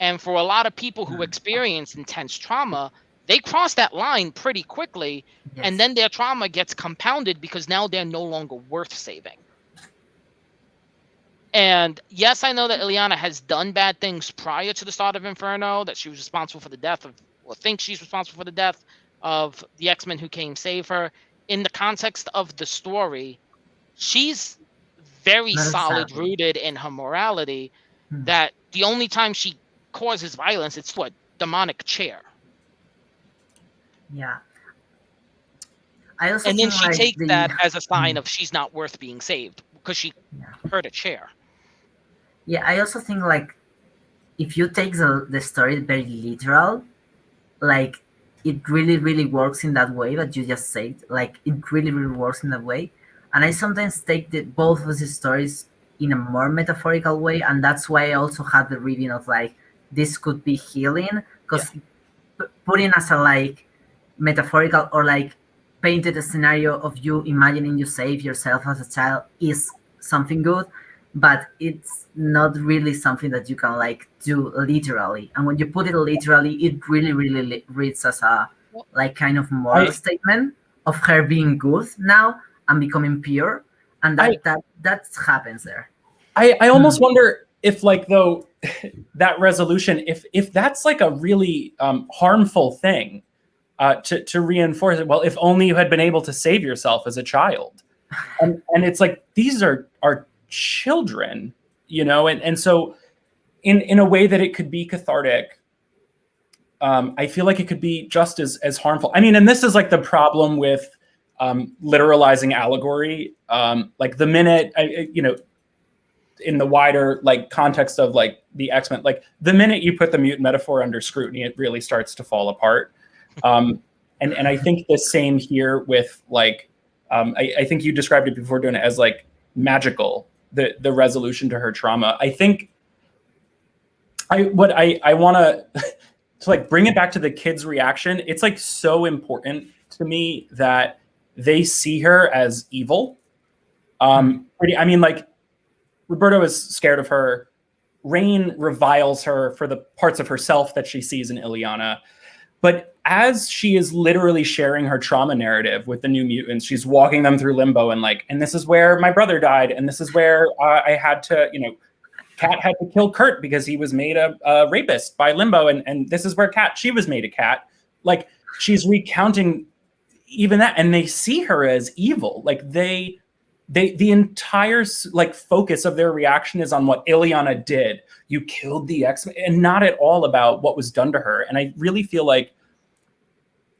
And for a lot of people who experience intense trauma, they cross that line pretty quickly, and then their trauma gets compounded because now they're no longer worth saving. And yes, I know that Illyana has done bad things prior to the start of Inferno, that she was responsible for the death of, or thinks she's responsible for the death of the X-Men who came save her. In the context of the story, she's very solid rooted in her morality, that the only time she causes violence, it's to a demonic chair. Yeah. I also and then think, she like, takes that as a sign of she's not worth being saved because she hurt a chair. Yeah, I also think, like, if you take the story very literal, like, it really, really works in that way that you just said. Like, it really, really works in that way. And I sometimes take both of these stories in a more metaphorical way, and that's why I also had the reading of, like, this could be healing, because putting as a, like, metaphorical or, like, painted a scenario of you imagining you save yourself as a child is something good, but it's not really something that you can, like, do literally. And when you put it literally, it really, really reads as a, like, kind of moral statement of her being good now and becoming pure, and that happens there. I almost wonder if, like, though, that resolution, if that's, like, a really harmful thing to reinforce it. Well, if only you had been able to save yourself as a child, and it's like, these are children, you know, and so in a way that it could be cathartic, I feel like it could be just as harmful. I mean, and this is, like, the problem with literalizing allegory. Like, the minute you know, in the wider, like, context of, like, the X-Men, like, the minute you put the mutant metaphor under scrutiny, it really starts to fall apart. And I think the same here with, like, I think you described it before, doing it as, like, magical, the resolution to her trauma. I think I want to like, bring it back to the kids' reaction. It's, like, so important to me that they see her as evil. I mean, like, Roberto is scared of her. Rain reviles her for the parts of herself that she sees in Illyana. But as she is literally sharing her trauma narrative with the New Mutants, she's walking them through Limbo, and, like, and this is where my brother died, and this is where I had to, you know, Cat had to kill Kurt because he was made a rapist by Limbo, and this is where she was made a cat. Like, she's recounting even that, and they see her as evil. Like, the entire, like, focus of their reaction is on what Illyana did. You killed the X-Men, and not at all about what was done to her. And I really feel like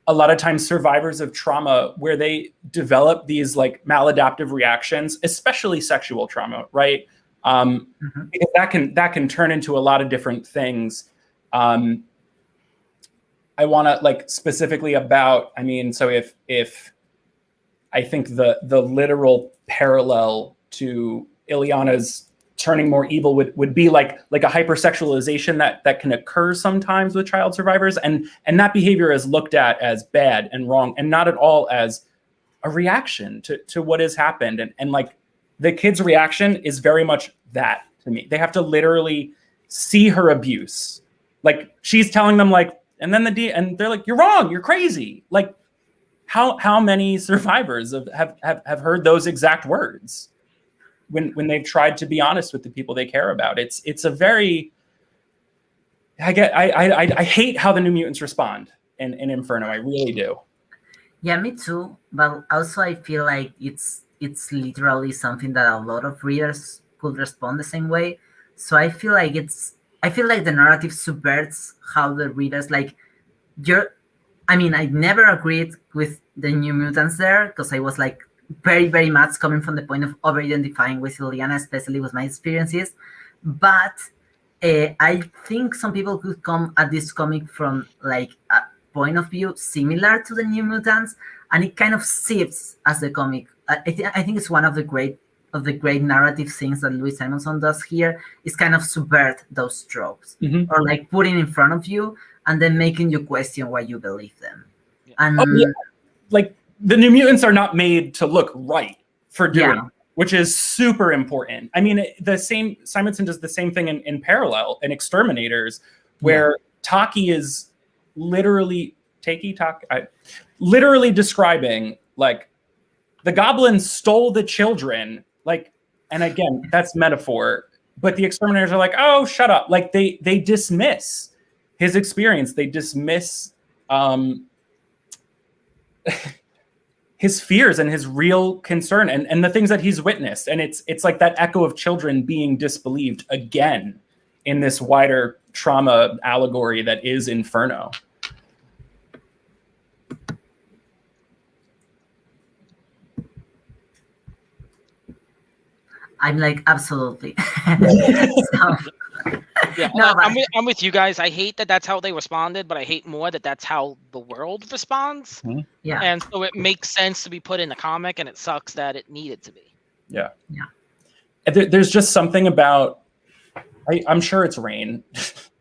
a lot of times survivors of trauma, where they develop these, like, maladaptive reactions, especially sexual trauma, right? Because that can turn into a lot of different things. I want to, like, specifically about, I mean, so if I think the literal parallel to Illyana's turning more evil would be like a hypersexualization that can occur sometimes with child survivors, and that behavior is looked at as bad and wrong, and not at all as a reaction to what has happened. And like, the kid's reaction is very much that to me. They have to literally see her abuse. Like, she's telling them, like, and then and they're like, you're wrong, you're crazy. Like, how many survivors have heard those exact words when they've tried to be honest with the people they care about? It's a very, I hate how the New Mutants respond in Inferno. I really do. Yeah, me too. But also, I feel like it's literally something that a lot of readers could respond the same way. So I feel like the narrative subverts how the readers, like, I never agreed with the New Mutants there, because I was like, very, very much coming from the point of over-identifying with Illyana, especially with my experiences. But I think some people could come at this comic from like a point of view similar to the New Mutants, and it kind of shifts as the comic. I think it's one of the great narrative things that Louise Simonson does here is kind of subvert those tropes, or like putting in front of you and then making you question why you believe them. And like the New Mutants are not made to look right for doing it, which is super important. I mean, Simonson does the same thing in parallel in Exterminators, where Taki is literally literally describing like the goblins stole the children, like, and again, that's metaphor, but the Exterminators are like, oh, shut up. Like they dismiss his experience. They dismiss his fears and his real concern and the things that he's witnessed. And it's like that echo of children being disbelieved again in this wider trauma allegory that is Inferno. I'm like, absolutely. I'm with you guys. I hate that that's how they responded, but I hate more that that's how the world responds. Yeah. And so it makes sense to be put in the comic, and it sucks that it needed to be. Yeah. There's just something about, I'm sure it's Rain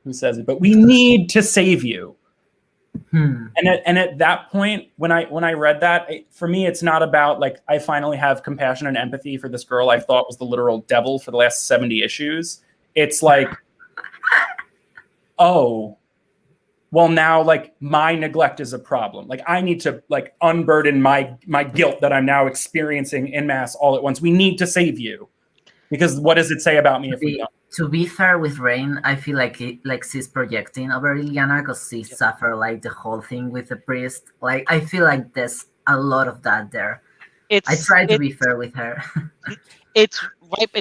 who says it, but we need to save you. And at that point, when I read that, for me, it's not about like I finally have compassion and empathy for this girl I thought was the literal devil for the last 70 issues. It's like, oh, well now like my neglect is a problem. Like I need to like unburden my guilt that I'm now experiencing en masse all at once. We need to save you, because what does it say about me if we don't? To be fair with Rain, I feel like she's projecting over Illyana because she suffered like the whole thing with the priest. Like I feel like there's a lot of that there. I try to be fair with her. It's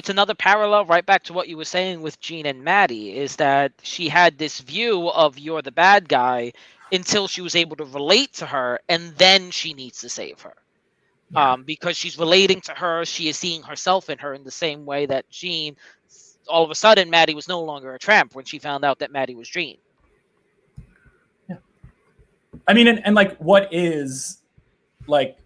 another parallel right back to what you were saying with Jean and Maddie, is that she had this view of you're the bad guy until she was able to relate to her, and then she needs to save her. Because she's relating to her, she is seeing herself in her in the same way that Jean. All of a sudden, Maddie was no longer a tramp when she found out that Maddie was Jean. Yeah. I mean, and like, what is like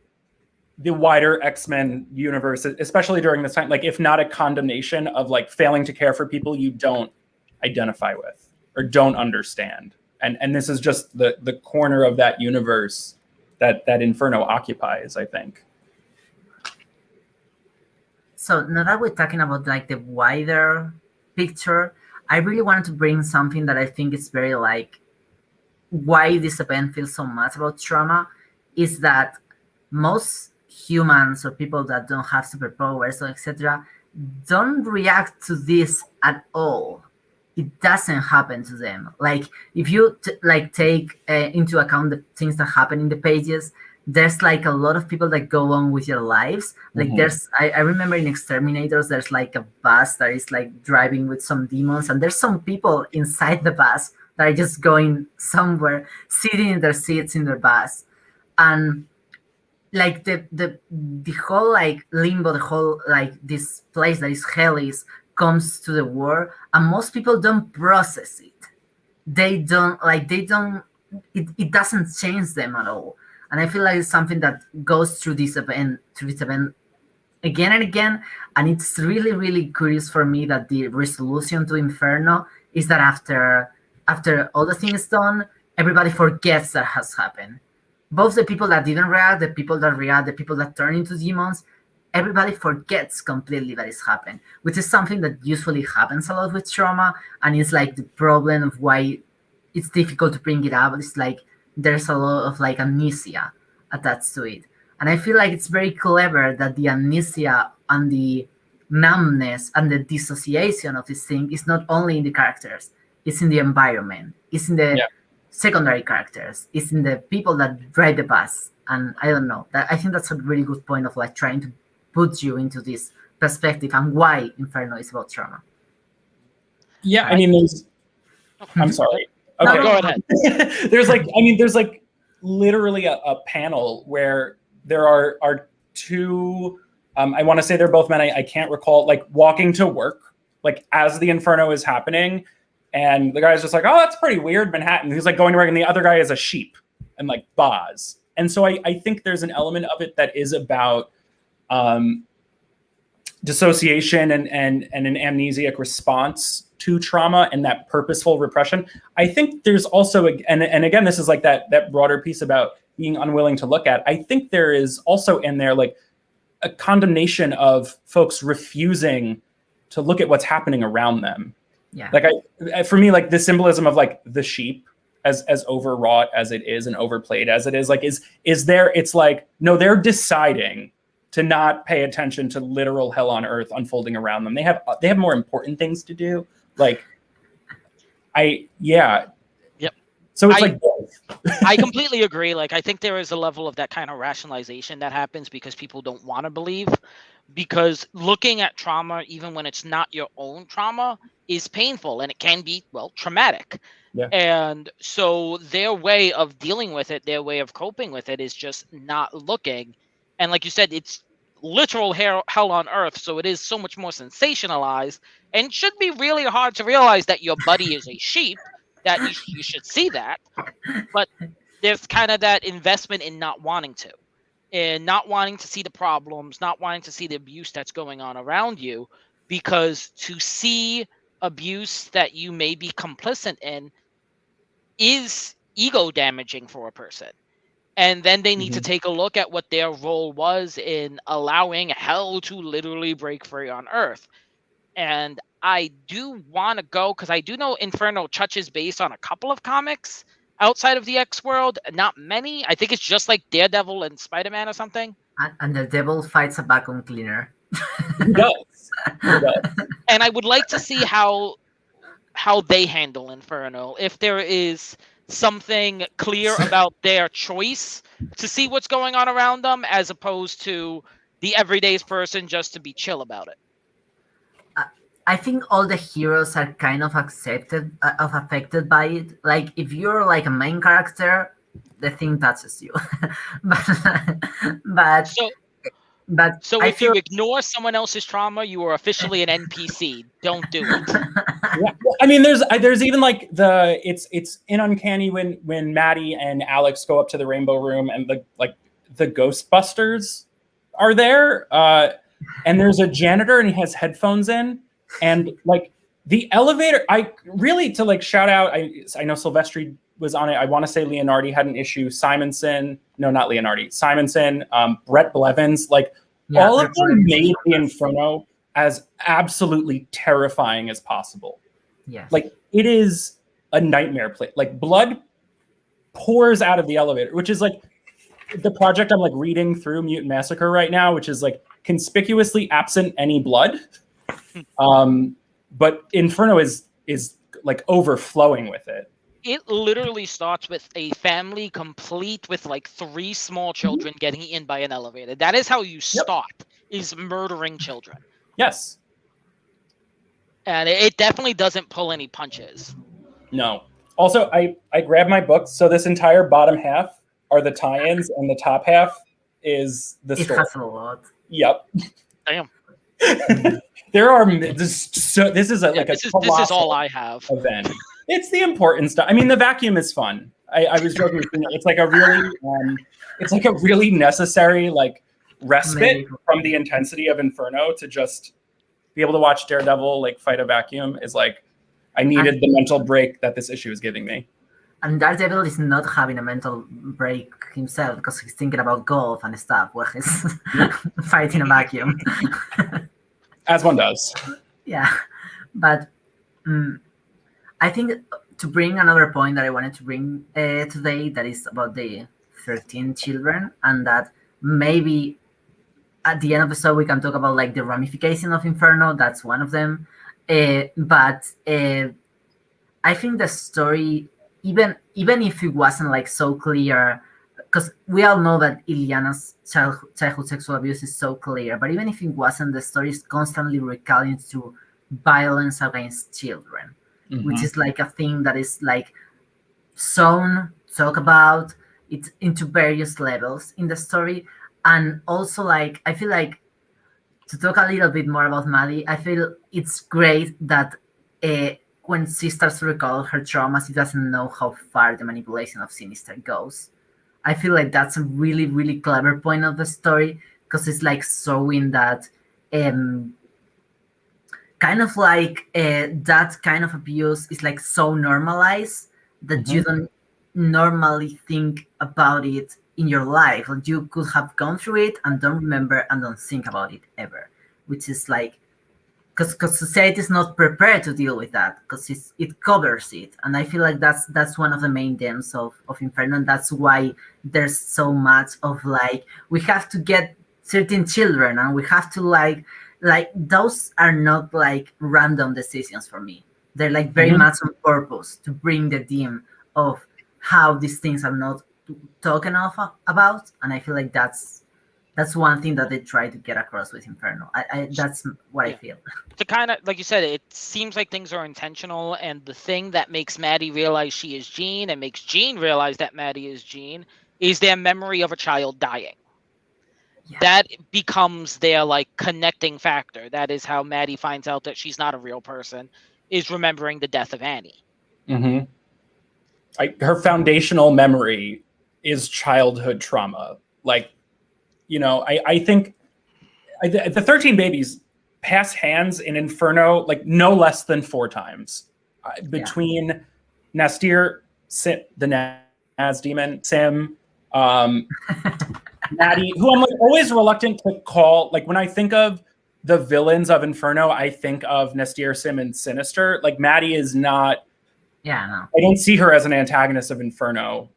the wider X-Men universe, especially during this time, like if not a condemnation of like failing to care for people you don't identify with or don't understand. And this is just the corner of that universe that Inferno occupies, I think. So now that we're talking about like the wider picture, I really wanted to bring something that I think is very like why this event feels so much about trauma, is that most humans or people that don't have superpowers or etc. don't react to this at all. It doesn't happen to them. Like if you take into account the things that happen in the pages, there's like a lot of people that go on with your lives. Like I remember in Exterminators, there's like a bus that is like driving with some demons, and there's some people inside the bus that are just going somewhere, sitting in their seats in their bus. And like the whole like Limbo, the whole like this place that is hellish comes to the war, and most people don't process it. It doesn't change them at all. And I feel like it's something that goes through this event again and again. And it's really, really curious for me that the resolution to Inferno is that after all the things done, everybody forgets that has happened. Both the people that didn't react, the people that react, the people that turn into demons, everybody forgets completely that it's happened, which is something that usually happens a lot with trauma. And it's like the problem of why it's difficult to bring it up. It's like there's a lot of like amnesia attached to it. And I feel like it's very clever that the amnesia and the numbness and the dissociation of this thing is not only in the characters, it's in the environment, it's in the secondary characters, it's in the people that drive the bus. And I don't know, I think that's a really good point of like trying to put you into this perspective and why Inferno is about trauma. Yeah, I mean, I'm sorry. Okay, no, go ahead. there's like literally a panel where there are two, I want to say they're both men. I can't recall, like walking to work, like as the Inferno is happening. And the guy's just like, oh, that's pretty weird, Manhattan. He's like going to work, and the other guy is a sheep and like Boz. And so I think there's an element of it that is about dissociation and an amnesiac response to trauma and that purposeful repression. I think there's also, and again, this is like that broader piece about being unwilling to look at. I think there is also in there like a condemnation of folks refusing to look at what's happening around them. Yeah. Like for me, like the symbolism of like the sheep as overwrought as it is and overplayed as it is, like is there, it's like, no, they're deciding to not pay attention to literal hell on earth unfolding around them. They have more important things to do. Like Yep. So it's like both. I completely agree. Like, I think there is a level of that kind of rationalization that happens because people don't want to believe. Because looking at trauma, even when it's not your own trauma, is painful, and it can be, well, traumatic. Yeah. And so their way of dealing with it, their way of coping with it, is just not looking. And like you said, it's literal hell on earth, so it is so much more sensationalized, and should be really hard to realize that your buddy is a sheep, that you should see that. But there's kind of that investment in not wanting to, and not wanting to see the problems, not wanting to see the abuse that's going on around you, because to see abuse that you may be complicit in is ego damaging for a person. And then they need to take a look at what their role was in allowing hell to literally break free on Earth. And I do want to go, because I do know Inferno touches base on a couple of comics outside of the X world. Not many. I think it's just like Daredevil and Spider-Man or something. And the devil fights a vacuum cleaner. He does. And I would like to see how they handle Inferno. If there is something clear about their choice to see what's going on around them, as opposed to the everyday person just to be chill about it. I think all the heroes are kind of affected by it. Like, if you're like a main character, the thing touches you. So if you ignore someone else's trauma, you are officially an NPC. Don't do it. Yeah. I mean, there's even like it's in Uncanny when Maddie and Alex go up to the Rainbow Room and the Ghostbusters are there, and there's a janitor and he has headphones in, and like the elevator. I really, to like shout out. I know Silvestri was on it. I want to say Leonardi had an issue. Simonson, no, not Leonardi. Simonson, Brett Blevins, like all of them made the Inferno as absolutely terrifying as possible. Yes. Like, it is a nightmare place. Like, blood pours out of the elevator, which is like the project I'm like reading through, Mutant Massacre, right now, which is like conspicuously absent any blood. But Inferno is like overflowing with it. It literally starts with a family complete with like 3 small children getting eaten by an elevator. That is how you start, is murdering children. Yes. And it definitely doesn't pull any punches. No. Also, I grabbed my books, so this entire bottom half are the tie-ins, and the top half is the story. It has a lot. Yep. Damn. There are this is all I have. Event. It's the important stuff. I mean, the vacuum is fun. I was joking. It's like a really necessary like respite from the intensity of Inferno to just be able to watch Daredevil like fight a vacuum is like, I needed the mental break that this issue is giving me. And Daredevil is not having a mental break himself because he's thinking about golf and stuff while he's fighting a vacuum. As one does. Yeah, but I think to bring another point that I wanted to bring today, that is about the 13 children, and that maybe at the end of the show we can talk about like the ramification of Inferno. That's one of them. But I think the story, even if it wasn't like so clear, because we all know that Illyana's childhood sexual abuse is so clear, but even if it wasn't, the story is constantly recalling to violence against children, which is like a thing that is like talk about it into various levels in the story. And also, like, I feel like, to talk a little bit more about Maddie, I feel it's great that when she starts to recall her traumas, she doesn't know how far the manipulation of Sinister goes. I feel like that's a really, really clever point of the story, because it's like showing that kind of like that kind of abuse is like so normalized that you don't normally think about it in your life. Like, you could have gone through it and don't remember and don't think about it ever, which is like, because society is not prepared to deal with that, because it covers it. And I feel like that's one of the main themes of Inferno, and that's why there's so much of like, we have to get certain children, and we have to like those are not like random decisions for me. They're like very much on purpose to bring the theme of how these things are not talking about. And I feel like that's one thing that they try to get across with Inferno. I that's what I feel. To kind of, like you said, it seems like things are intentional, and the thing that makes Maddie realize she is Jean and makes Jean realize that Maddie is Jean is their memory of a child dying. Yeah. That becomes their like connecting factor. That is how Maddie finds out that she's not a real person, is remembering the death of Annie. Mm-hmm. Her foundational memory is childhood trauma. Like, you know, I think the 13 babies pass hands in Inferno like no less than 4 times between Nastir, the Naz demon, Sim, Maddie, who I'm like always reluctant to call. Like, when I think of the villains of Inferno, I think of Nastir, Sim, and Sinister. Like, Maddie is not. Yeah, no. I don't see her as an antagonist of Inferno.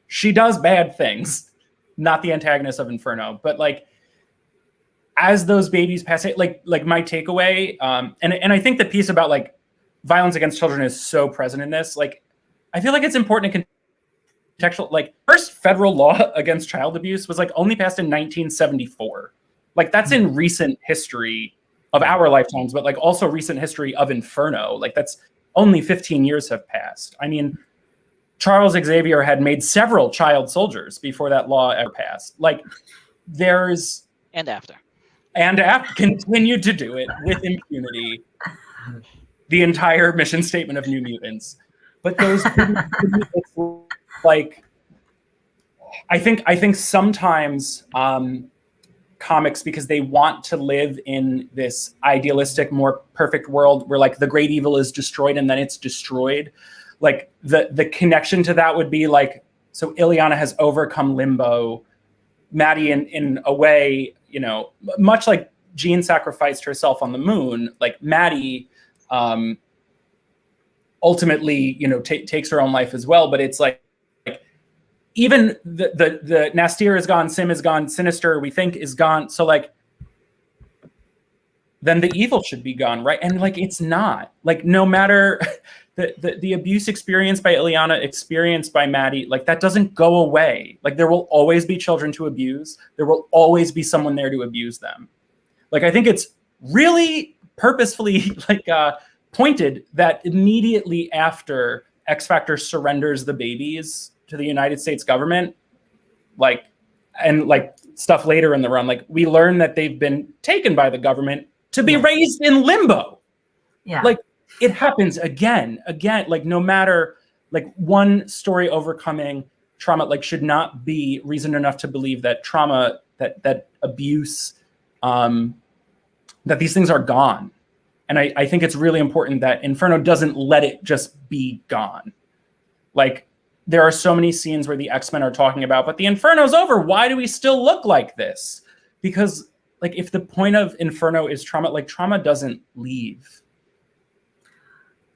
She does bad things. Not the antagonist of Inferno, but like as those babies pass it, like my takeaway, and I think the piece about like violence against children is so present in this. Like, I feel like it's important to contextual. Like, first federal law against child abuse was like only passed in 1974. Like, that's in recent history of our lifetimes, but like also recent history of Inferno. Like, that's only 15 years have passed. I mean, Charles Xavier had made several child soldiers before that law ever passed. Like, there's... And after continued to do it with impunity. The entire mission statement of New Mutants. But those... like, I think sometimes comics, because they want to live in this idealistic, more perfect world where like the great evil is destroyed and then it's destroyed. Like, the connection to that would be like, so Illyana has overcome Limbo. Maddie, in a way, you know, much like Jean sacrificed herself on the moon, like Maddie ultimately, you know, takes her own life as well. But it's like even the Nastir is gone, Sim is gone, Sinister, we think, is gone. So like, then the evil should be gone, right? And like, it's not. Like, no matter the abuse experienced by Illyana, experienced by Maddie, like, that doesn't go away. Like, there will always be children to abuse. There will always be someone there to abuse them. Like, I think it's really purposefully like pointed that immediately after X Factor surrenders the babies to the United States government, like, and like stuff later in the run, like, we learn that they've been taken by the government to be raised in Limbo. Yeah. Like, it happens again, like, no matter, like, one story overcoming trauma, like, should not be reason enough to believe that trauma, that abuse, that these things are gone. And I think it's really important that Inferno doesn't let it just be gone. Like, there are so many scenes where the X-Men are talking about, but the Inferno's over. Why do we still look like this? Because, like, if the point of Inferno is trauma, like, trauma doesn't leave.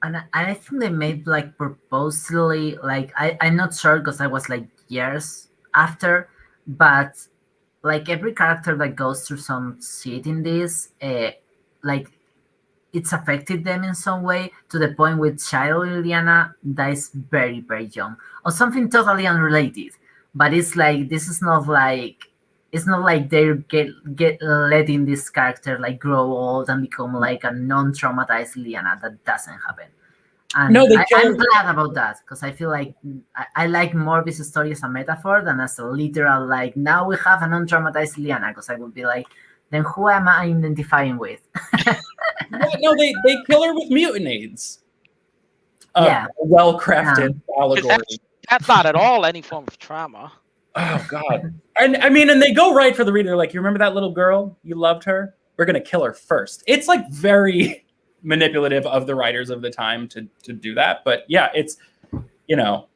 And I think they made, like, purposely, like, I'm not sure because I was, like, years after, but, like, every character that goes through some shit in this, like, it's affected them in some way, to the point with child Illyana dies very, very young, or something totally unrelated. But it's like, this is not like, it's not like they get letting this character like grow old and become like a non-traumatized Illyana. That doesn't happen. And No, they I'm kill. glad about that because I feel like I like more this story as a metaphor than as a literal, like, now we have an untraumatized Illyana, because I would be like, then who am I identifying with? No, they kill her with mutant aids. Yeah. Well-crafted allegory. That's not at all any form of trauma. Oh God. And I mean, and they go right for the reader. Like, you remember that little girl? You loved her? We're gonna kill her first. It's like very manipulative of the writers of the time to do that. But yeah, it's, you know,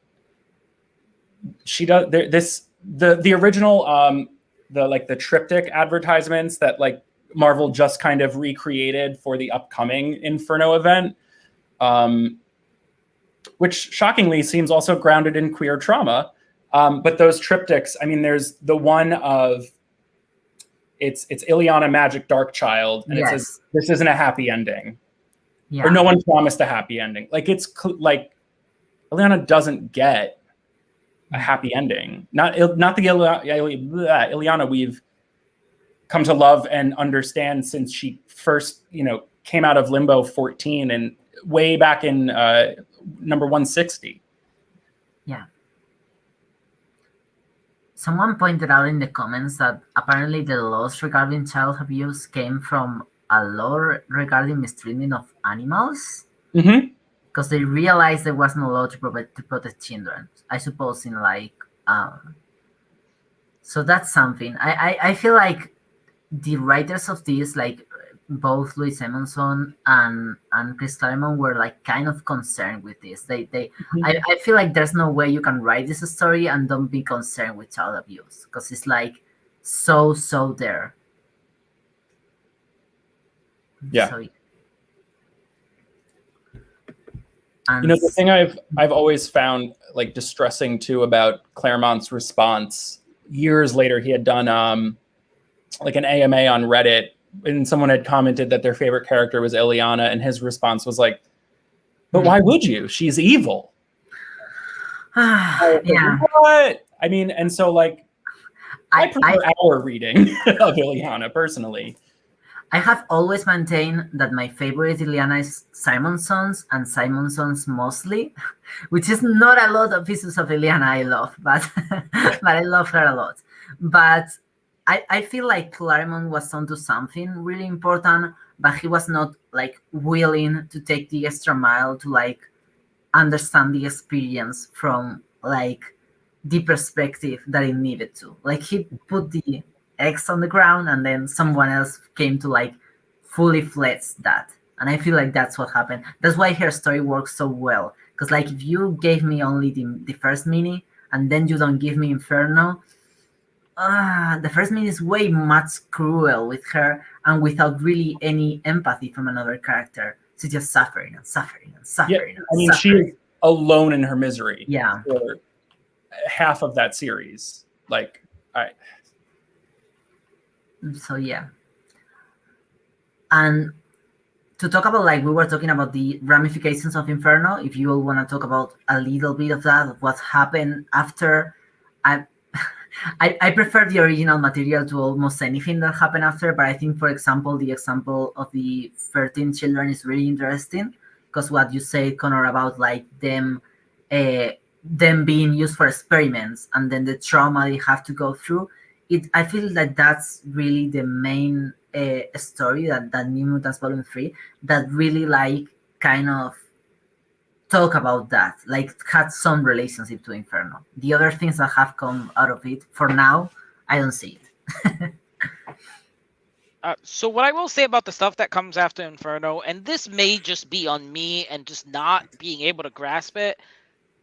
she does the original the triptych advertisements that like Marvel just kind of recreated for the upcoming Inferno event, which shockingly seems also grounded in queer trauma. But those triptychs, I mean, there's the one of it's Illyana Magic Darkchylde, and it says this isn't a happy ending. Yeah. Or no one promised a happy ending. Like, it's like Illyana doesn't get a happy ending. Not the Illyana we've come to love and understand since she first, came out of Limbo 14 and way back in number 160. Yeah. Someone pointed out in the comments that apparently the laws regarding child abuse came from a law regarding mistreatment of animals, because they realized there was no law to protect children. I suppose in like, so that's something. I feel like the writers of this, like both Louise Simonson and Chris Claremont, were like kind of concerned with this. I feel like there's no way you can write this story and don't be concerned with child abuse, because it's like so there. Yeah. So, the thing I've always found like distressing too about Claremont's response, years later he had done like an AMA on Reddit, and someone had commented that their favorite character was Illyana, and his response was like, but why would you? She's evil. Yeah. What? I mean, and so like I prefer our reading of Illyana personally. I have always maintained that my favorite Illyana is Simonson's, and Simonson's mostly, which is not a lot of pieces of Illyana I love, but I love her a lot. But I feel like Claremont was onto something really important, but he was not like willing to take the extra mile to like understand the experience from like the perspective that it needed to. Like, he put the X on the ground, and then someone else came to like fully flesh that. And I feel like that's what happened. That's why her story works so well. Because like, if you gave me only the first mini, and then you don't give me Inferno, the first mini is way much cruel with her, and without really any empathy from another character. She's just suffering and suffering and suffering. Yeah, I mean, she is alone in her misery. Yeah. For half of that series. Like, So yeah. And to talk about, like, we were talking about the ramifications of Inferno, if you all want to talk about a little bit of that, of what happened after, I prefer the original material to almost anything that happened after, but I think, for example, the example of the 13 children is really interesting, because what you said, Connor, about like them being used for experiments, and then the trauma they have to go through, I feel that that's really the main story, that New Mutants Volume 3, that really like kind of talk about that, like had some relationship to Inferno. The other things that have come out of it, for now, I don't see it. So what I will say about the stuff that comes after Inferno, and this may just be on me and just not being able to grasp it,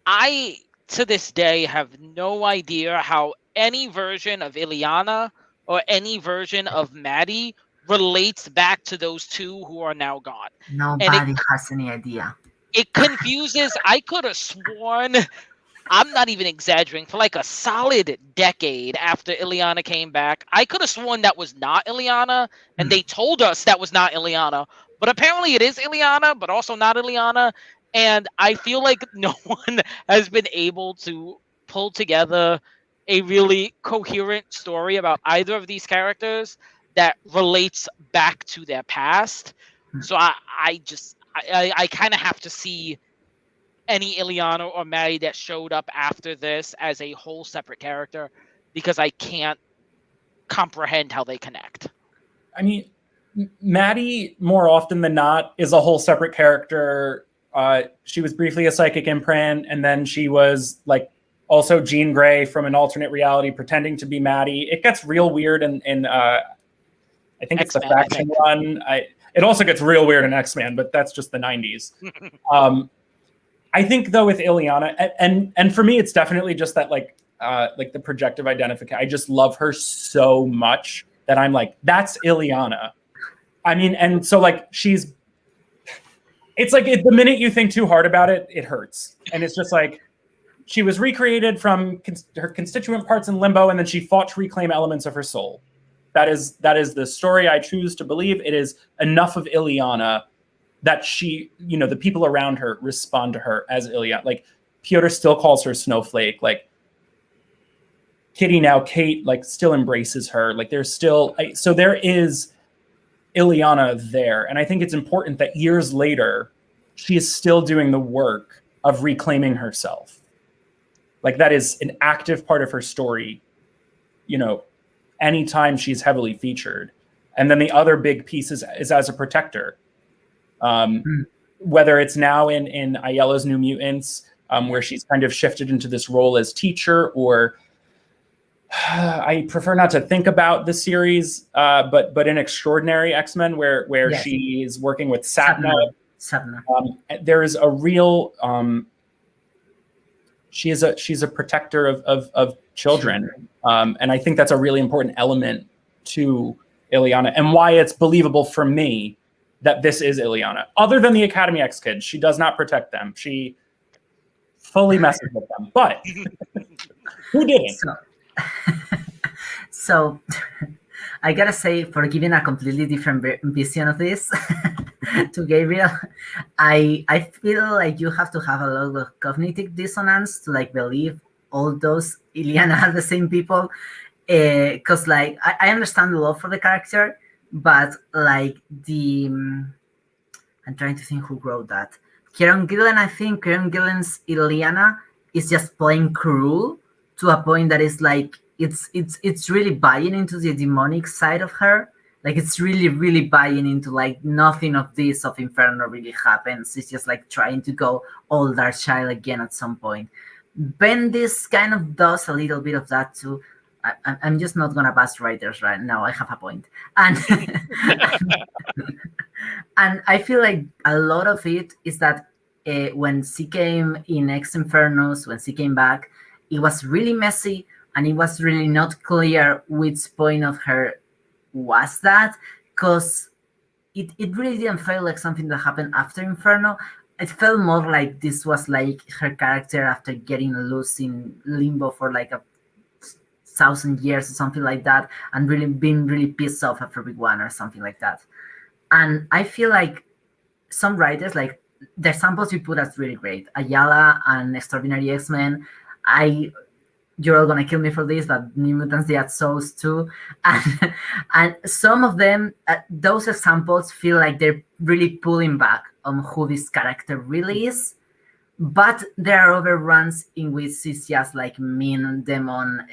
I, to this day, have no idea how any version of Illyana or any version of Maddie relates back to those two who are now gone. Nobody has any idea. It confuses. I could have sworn, I'm not even exaggerating, for like a solid decade after Illyana came back, I could have sworn that was not Illyana, and they told us that was not Illyana. But apparently it is Illyana, but also not Illyana. And I feel like no one has been able to pull together a really coherent story about either of these characters that relates back to their past. So I kind of have to see any Illyana or Maddie that showed up after this as a whole separate character, because I can't comprehend how they connect. I mean, Maddie, more often than not, is a whole separate character. She was briefly a psychic imprint, and then she was like also Jean Grey from an alternate reality pretending to be Maddie. It gets real weird in I think it's the X-Men, faction run. It also gets real weird in X-Men, but that's just the 90s. I think though with Illyana, and for me, it's definitely just that like the projective identification. I just love her so much that I'm like, that's Illyana. I mean, and so like it's like the minute you think too hard about it, it hurts. And it's just like, she was recreated from her constituent parts in Limbo, and then she fought to reclaim elements of her soul. That is the story I choose to believe. It is enough of Illyana that she, the people around her respond to her as Illyana. Like, Piotr still calls her Snowflake. Like, Kitty, now Kate, like, still embraces her. Like, there's still... So there is Illyana there. And I think it's important that years later, she is still doing the work of reclaiming herself. Like, that is an active part of her story, anytime she's heavily featured. And then the other big piece is as a protector. Whether it's now in Ayella's New Mutants, where she's kind of shifted into this role as teacher, or I prefer not to think about the series, but in Extraordinary X-Men, where yes, she's working with Satna. There is a real she's a protector of children, and I think that's a really important element to Illyana, and why it's believable for me that this is Illyana. Other than the Academy X kids, she does not protect them. She fully messes with them. But who didn't? So I gotta say, for giving a completely different vision of this to Gabriel, I feel like you have to have a lot of cognitive dissonance to like believe all those Illyana are the same people. Because like I understand the love for the character, but like I'm trying to think who wrote that. Kieron Gillen, I think Kieron Gillen's Illyana is just plain cruel to a point that is like it's really buying into the demonic side of her. Like, it's really buying into like nothing of this of Inferno really happens. It's just like trying to go all Darkchylde again at some point. Bendis kind of does a little bit of that too. I'm just not gonna bash writers right now. I have a point, and and I feel like a lot of it is that when she came in Ex Infernos, when she came back, it was really messy, and it was really not clear which point of her was that, because it really didn't feel like something that happened after Inferno. It felt more like this was like her character after getting loose in Limbo for like 1,000 years or something like that, and really being really pissed off at everyone or something like that. And I feel like some writers, like the examples you put, that's really great. Ayala and Extraordinary X-Men. You're all gonna kill me for this, but New Mutants, they had souls too, and some of them, those examples feel like they're really pulling back on who this character really is. But there are other runs in which she's just like mean demon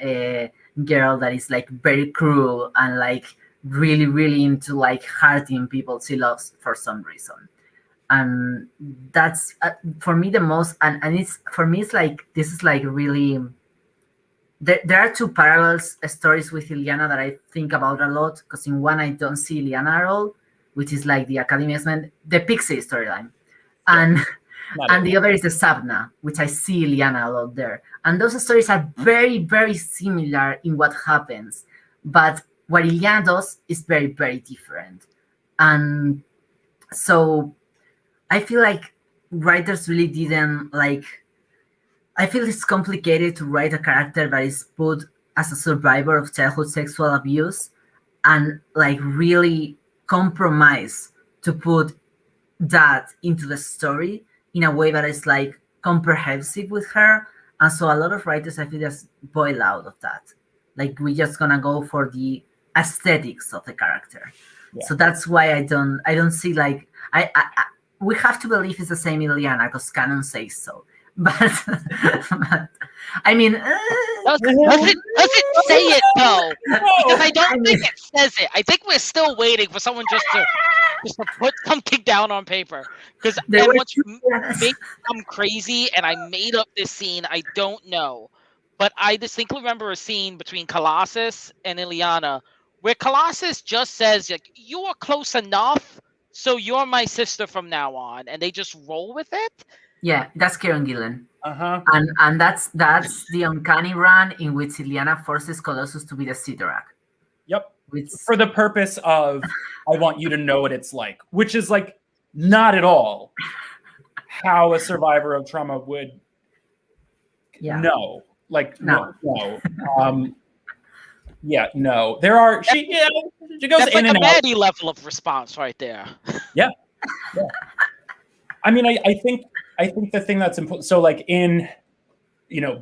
girl that is like very cruel and like really into like hurting people she loves for some reason. And that's for me the most, and it's for me it's like this is like really. There are two parallel stories with Illyana that I think about a lot, because in one I don't see Illyana at all, which is like the Academy X-Men, the Pixie storyline, and the other is the Sabna, which I see Illyana a lot there. And those stories are very similar in what happens, but what Illyana does is very different. And so I feel like writers really didn't like. I feel it's complicated to write a character that is put as a survivor of childhood sexual abuse and like really compromise to put that into the story in a way that is like comprehensive with her. And so a lot of writers, I feel, just boil out of that. Like, we're just gonna go for the aesthetics of the character. Yeah. So that's why I don't see like we have to believe it's the same Illyana because canon says so. But, but I mean, Does it say it though? Because I don't think it says it. I think we're still waiting for someone just to put something down on paper. Because what's made I'm crazy, and I made up this scene. I don't know, but I distinctly remember a scene between Colossus and Illyana where Colossus just says, like, "You are close enough, so you're my sister from now on," and they just roll with it. Yeah, that's Kieran Gillen. Uh-huh. And that's the Uncanny run in which Illyana forces Colossus to be the Sidorak. Yep. For the purpose of, I want you to know what it's like, which is like not at all how a survivor of trauma would know. Like, no. Yeah, no. There are, she goes that's in like and a out. Maddie level of response right there. Yeah. I mean, I think the thing that's important, so like in,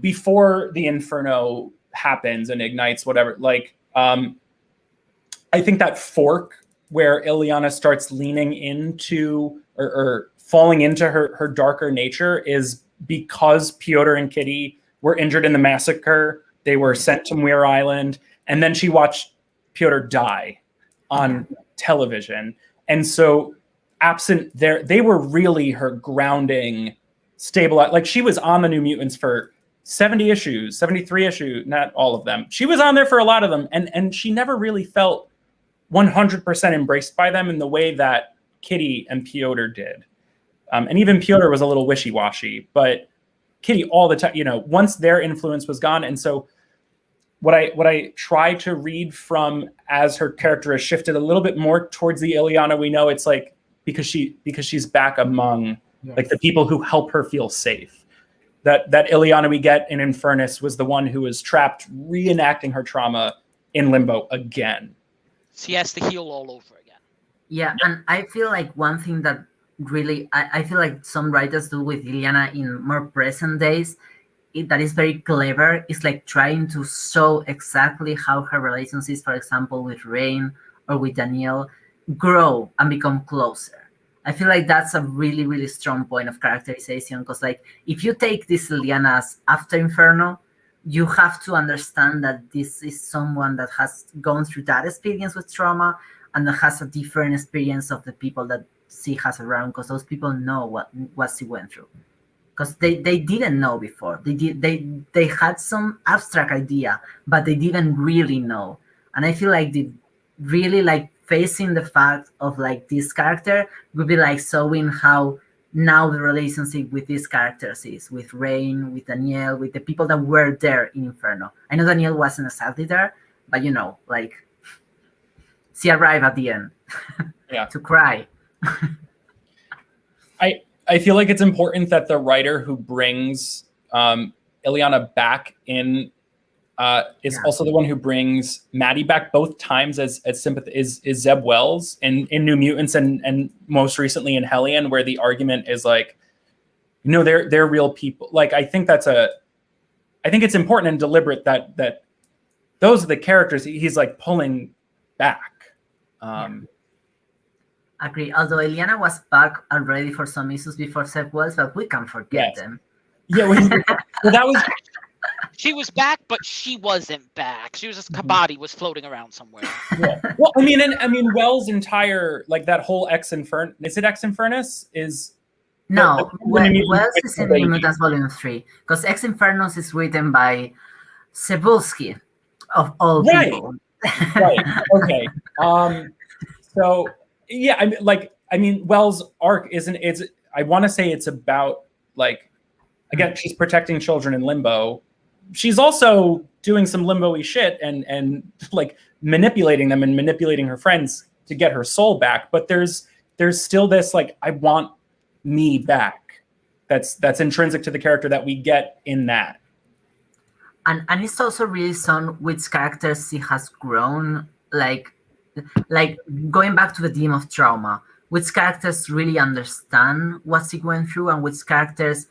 before the Inferno happens and ignites, whatever, like, I think that fork where Illyana starts leaning into or falling into her darker nature is because Piotr and Kitty were injured in the massacre. They were sent to Muir Island, and then she watched Piotr die on television. And so absent there, they were really her grounding, stabilize. Like, she was on the New Mutants for 70 issues, 73 issues, not all of them. She was on there for a lot of them, and she never really felt 100% embraced by them in the way that Kitty and Piotr did. And even Piotr was a little wishy-washy, but Kitty all the time, once their influence was gone. And so what I try to read from as her character has shifted a little bit more towards the Illyana we know, it's like, because she's back among like the people who help her feel safe. That Illyana we get in Infernus was the one who was trapped, reenacting her trauma in Limbo again. She has to heal all over again. Yeah, and I feel like one thing that really I feel like some writers do with Illyana in more present days, that is very clever, is like trying to show exactly how her relationships, for example, with Rain or with Danielle, grow and become closer. I feel like that's a really, really strong point of characterization, because like if you take these Illyana's after Inferno, you have to understand that this is someone that has gone through that experience with trauma and that has a different experience of the people that she has around, because those people know what she went through. Because they didn't know before. They had some abstract idea, but they didn't really know. And I feel like they really like facing the fact of like this character would be like showing how now the relationship with these characters is, with Rain, with Danielle, with the people that were there in Inferno. I know Danielle wasn't exactly there, but like she arrived at the end to cry. I feel like it's important that the writer who brings Illyana back in is also the one who brings Maddie back both times as sympathy is Zeb Wells in New Mutants and most recently in Hellion, where the argument is like, they're real people. Like, I think it's important and deliberate that those are the characters he's like pulling back. Agree. Although Illyana was back already for some issues before Zeb Wells, but we can't forget them. Yeah, well, that was. She was back, but she wasn't back. She was just, her body was floating around somewhere. Yeah. Well, I mean, Wells' entire, like, that whole X-Inferno, is it X-Infernus? No, Wells is in New Mutants Volume 3, because X-Infernus is written by Cebulski, of all people. Right, okay. So, yeah, Wells' arc I want to say it's about, like, again, she's protecting children in Limbo. She's also doing some Limbo-y shit and like manipulating them and manipulating her friends to get her soul back. But there's still this, like, I want me back. That's intrinsic to the character that we get in that. And it's also really shown which characters she has grown, like going back to the theme of trauma, which characters really understand what she went through and which characters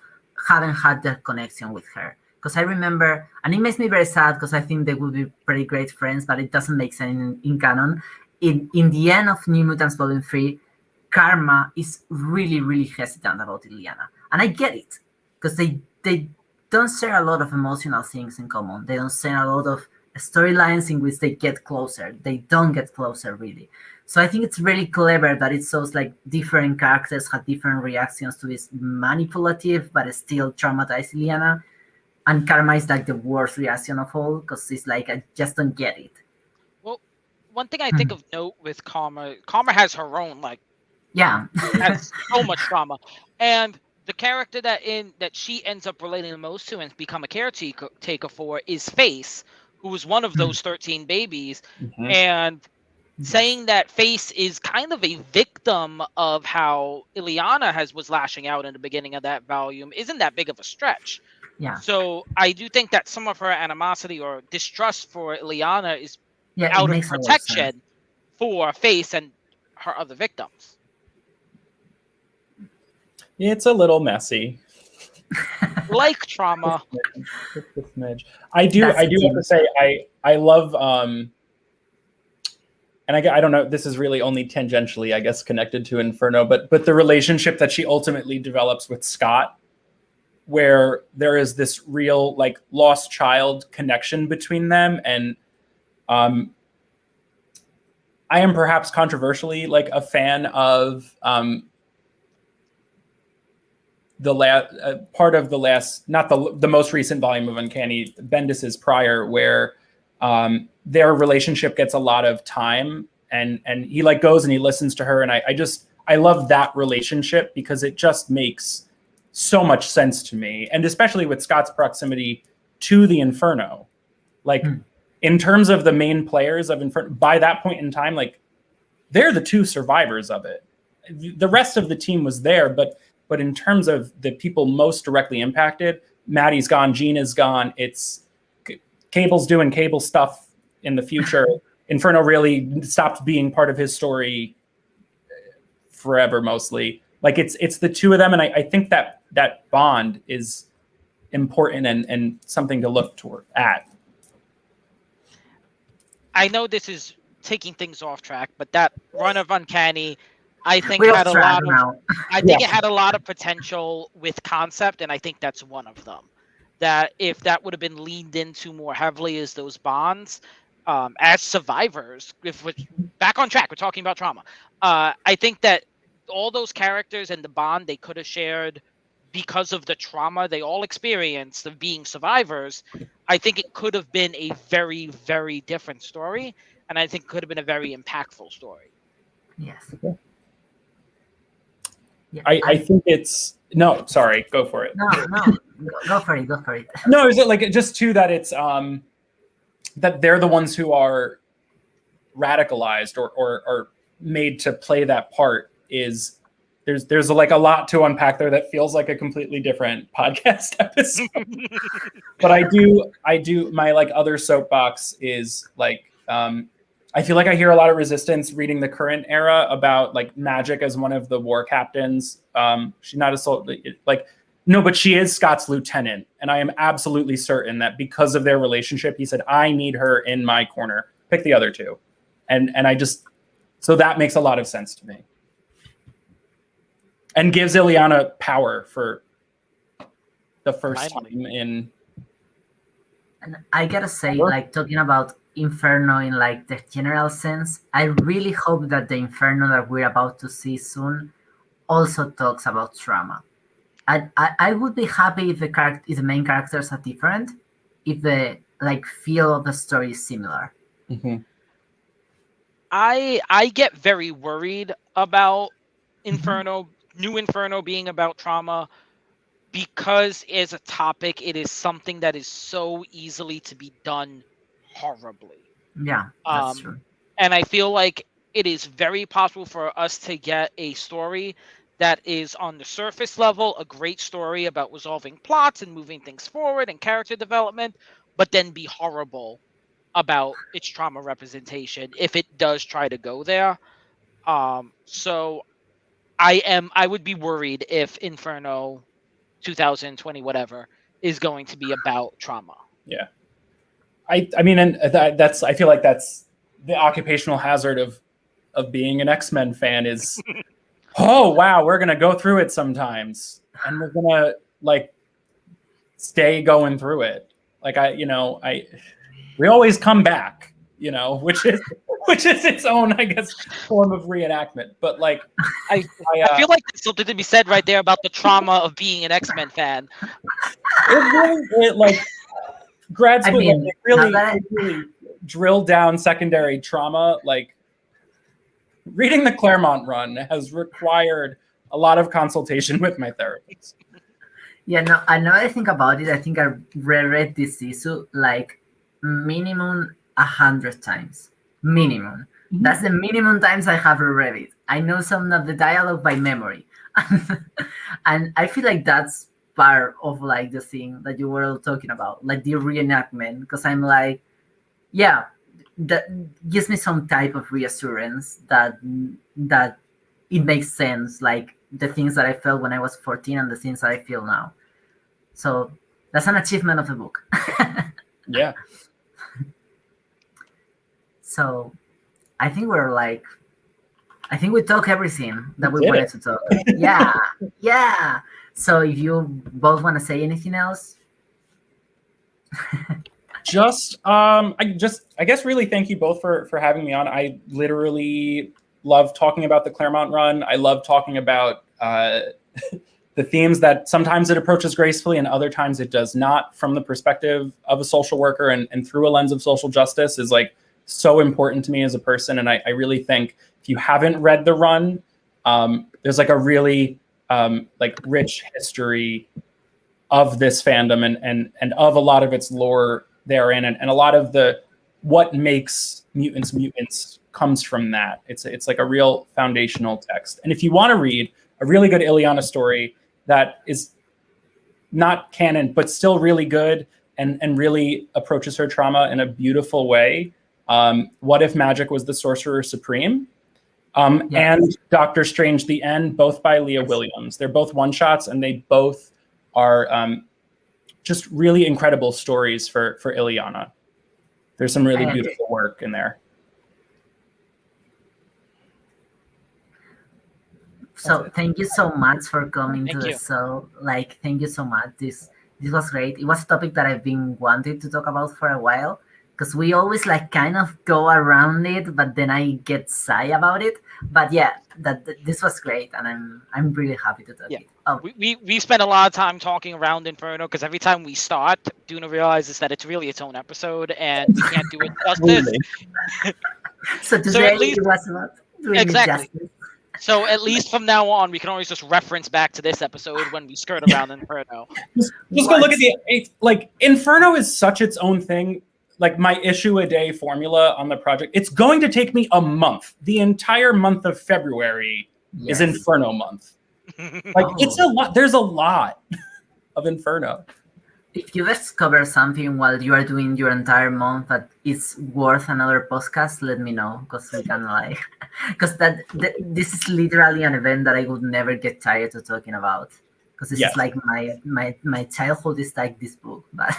haven't had that connection with her. Because I remember, and it makes me very sad because I think they would be pretty great friends, but it doesn't make sense in canon. In the end of New Mutants Volume 3, Karma is really, really hesitant about Illyana. And I get it, because they don't share a lot of emotional things in common. They don't share a lot of storylines in which they get closer. They don't get closer, really. So I think it's really clever that it shows like different characters have different reactions to this manipulative but still traumatized Illyana. And Karma is like the worst reaction of all, because it's like, I just don't get it. Well, one thing I think of note with Karma has her own, like, Yeah. has so much trauma. And the character that she ends up relating the most to and become a caretaker for is Face, who was one of those 13 babies. Mm-hmm. And saying that Face is kind of a victim of how Illyana was lashing out in the beginning of that volume isn't that big of a stretch. Yeah. So I do think that some of her animosity or distrust for Illyana is Yeah, out it of makes a lot of protection sense. for Face and her other victims. It's a little messy. Like trauma. I do That's have to say I love and I don't know, this is really only tangentially, I guess, connected to Inferno, but the relationship that she ultimately develops with Scott, where there is this real like lost child connection between them. And I am perhaps controversially like a fan of the part of the last, not the most recent volume of Uncanny, Bendis's Prior, where their relationship gets a lot of time, and he like goes and he listens to her, and I love that relationship because it just makes so much sense to me, and especially with Scott's proximity to the Inferno, like in terms of the main players of Inferno, by that point in time, like they're the two survivors of it. The rest of the team was there, but in terms of the people most directly impacted, Maddie's gone, Gina's gone. It's Cable's doing Cable stuff in the future. Inferno really stopped being part of his story forever, mostly. Like it's the two of them, and I think that bond is important and something to look at. I know this is taking things off track, but that run of Uncanny, I think had a lot of. I think it had a lot of potential with concept, and I think that's one of them. That if that would have been leaned into more heavily as those bonds, as survivors, if we're back on track, we're talking about trauma. I think that all those characters and the bond they could have shared because of the trauma they all experienced of being survivors, I think it could have been a very, very different story, and I think it could have been a very impactful story. Yes. Yeah, I think it's no. Sorry, go for it. No, go for it. No, is it like just too that it's that they're the ones who are radicalized or made to play that part? Is there's like a lot to unpack there that feels like a completely different podcast episode. But I do my like other soapbox is like I feel like I hear a lot of resistance reading the current era about like Magic as one of the war captains. She's not no, but she is Scott's lieutenant. And I am absolutely certain that because of their relationship, he said, I need her in my corner. Pick the other two. And so that makes a lot of sense to me. And gives Illyana power for the first time in. And I gotta say, like talking about Inferno in like the general sense, I really hope that the Inferno that we're about to see soon also talks about trauma. I would be happy if the main characters are different, if the like feel of the story is similar. Mm-hmm. I get very worried about Inferno, new Inferno being about trauma, because as a topic, it is something that is so easily to be done horribly. Yeah, that's true. And I feel like it is very possible for us to get a story that is on the surface level, a great story about resolving plots and moving things forward and character development, but then be horrible about its trauma representation if it does try to go there. So I would be worried if Inferno 2020 whatever is going to be about trauma. Yeah. I mean, and that's I feel like that's the occupational hazard of being an X-Men fan is oh wow, we're gonna go through it sometimes, and we're gonna like stay going through it. Like we always come back, which is its own, I guess, form of reenactment. But like, I feel like there's something to be said right there about the trauma of being an X-Men fan. Like grad school, mean, like, really drilled down secondary trauma. Like reading the Claremont run has required a lot of consultation with my therapist. Yeah, no, I now I think about it, I think I reread this issue like minimum 100 times. Minimum. Mm-hmm. That's the minimum times I have reread it. I know some of the dialogue by memory. And I feel like that's part of like the thing that you were all talking about, like the reenactment, because I'm like, yeah, that gives me some type of reassurance that it makes sense, like the things that I felt when I was 14 and the things that I feel now. So that's an achievement of the book. Yeah. So I think we talk everything that we wanted to talk. Yeah. Yeah. So if you both want to say anything else. I guess really thank you both for having me on. I literally love talking about the Claremont run. I love talking about the themes that sometimes it approaches gracefully and other times it does not, from the perspective of a social worker and through a lens of social justice, is like so important to me as a person. And I really think if you haven't read the run, there's like a really like rich history of this fandom and of a lot of its lore therein, and a lot of what makes mutants comes from that. It's like a real foundational text. And if you want to read a really good Illyana story that is not canon but still really good and really approaches her trauma in a beautiful way, What If Magic Was the Sorcerer Supreme? Yes. And Doctor Strange the End, both by Leah Williams. They're both one-shots, and they both are just really incredible stories for Illyana. There's some really beautiful work in there. So thank you so much for coming to the show. Like, thank you so much. This was great. It was a topic that I've been wanting to talk about for a while, because we always like kind of go around it, but then I get shy about it. But yeah, this was great, and I'm really happy to talk it. Oh. We spent a lot of time talking around Inferno, because every time we start, Duna realizes that it's really its own episode and we can't do it justice. So today it was not really justice. So at least from now on, we can always just reference back to this episode when we skirt around Inferno. Just go look at like Inferno is such its own thing. Like my issue a day formula on the project, it's going to take me a month. The entire month of February is Inferno month. Like it's a lot. There's a lot of Inferno. If you discover something while you are doing your entire month that is worth another podcast, let me know, because we can like, because this is literally an event that I would never get tired of talking about. Because this is like my childhood is like this book. But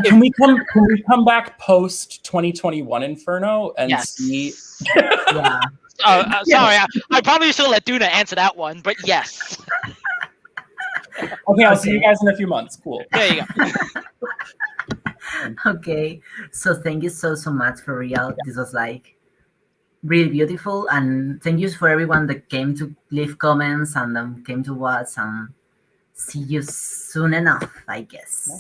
can we come back post 2021 Inferno and see? Yeah. Sorry, I probably should let Duna answer that one, but yes. Okay, I'll see you guys in a few months. Cool. There you go. Okay, so thank you so much for real. This was like really beautiful, and thank you for everyone that came to leave comments and came to watch, and see you soon enough, I guess.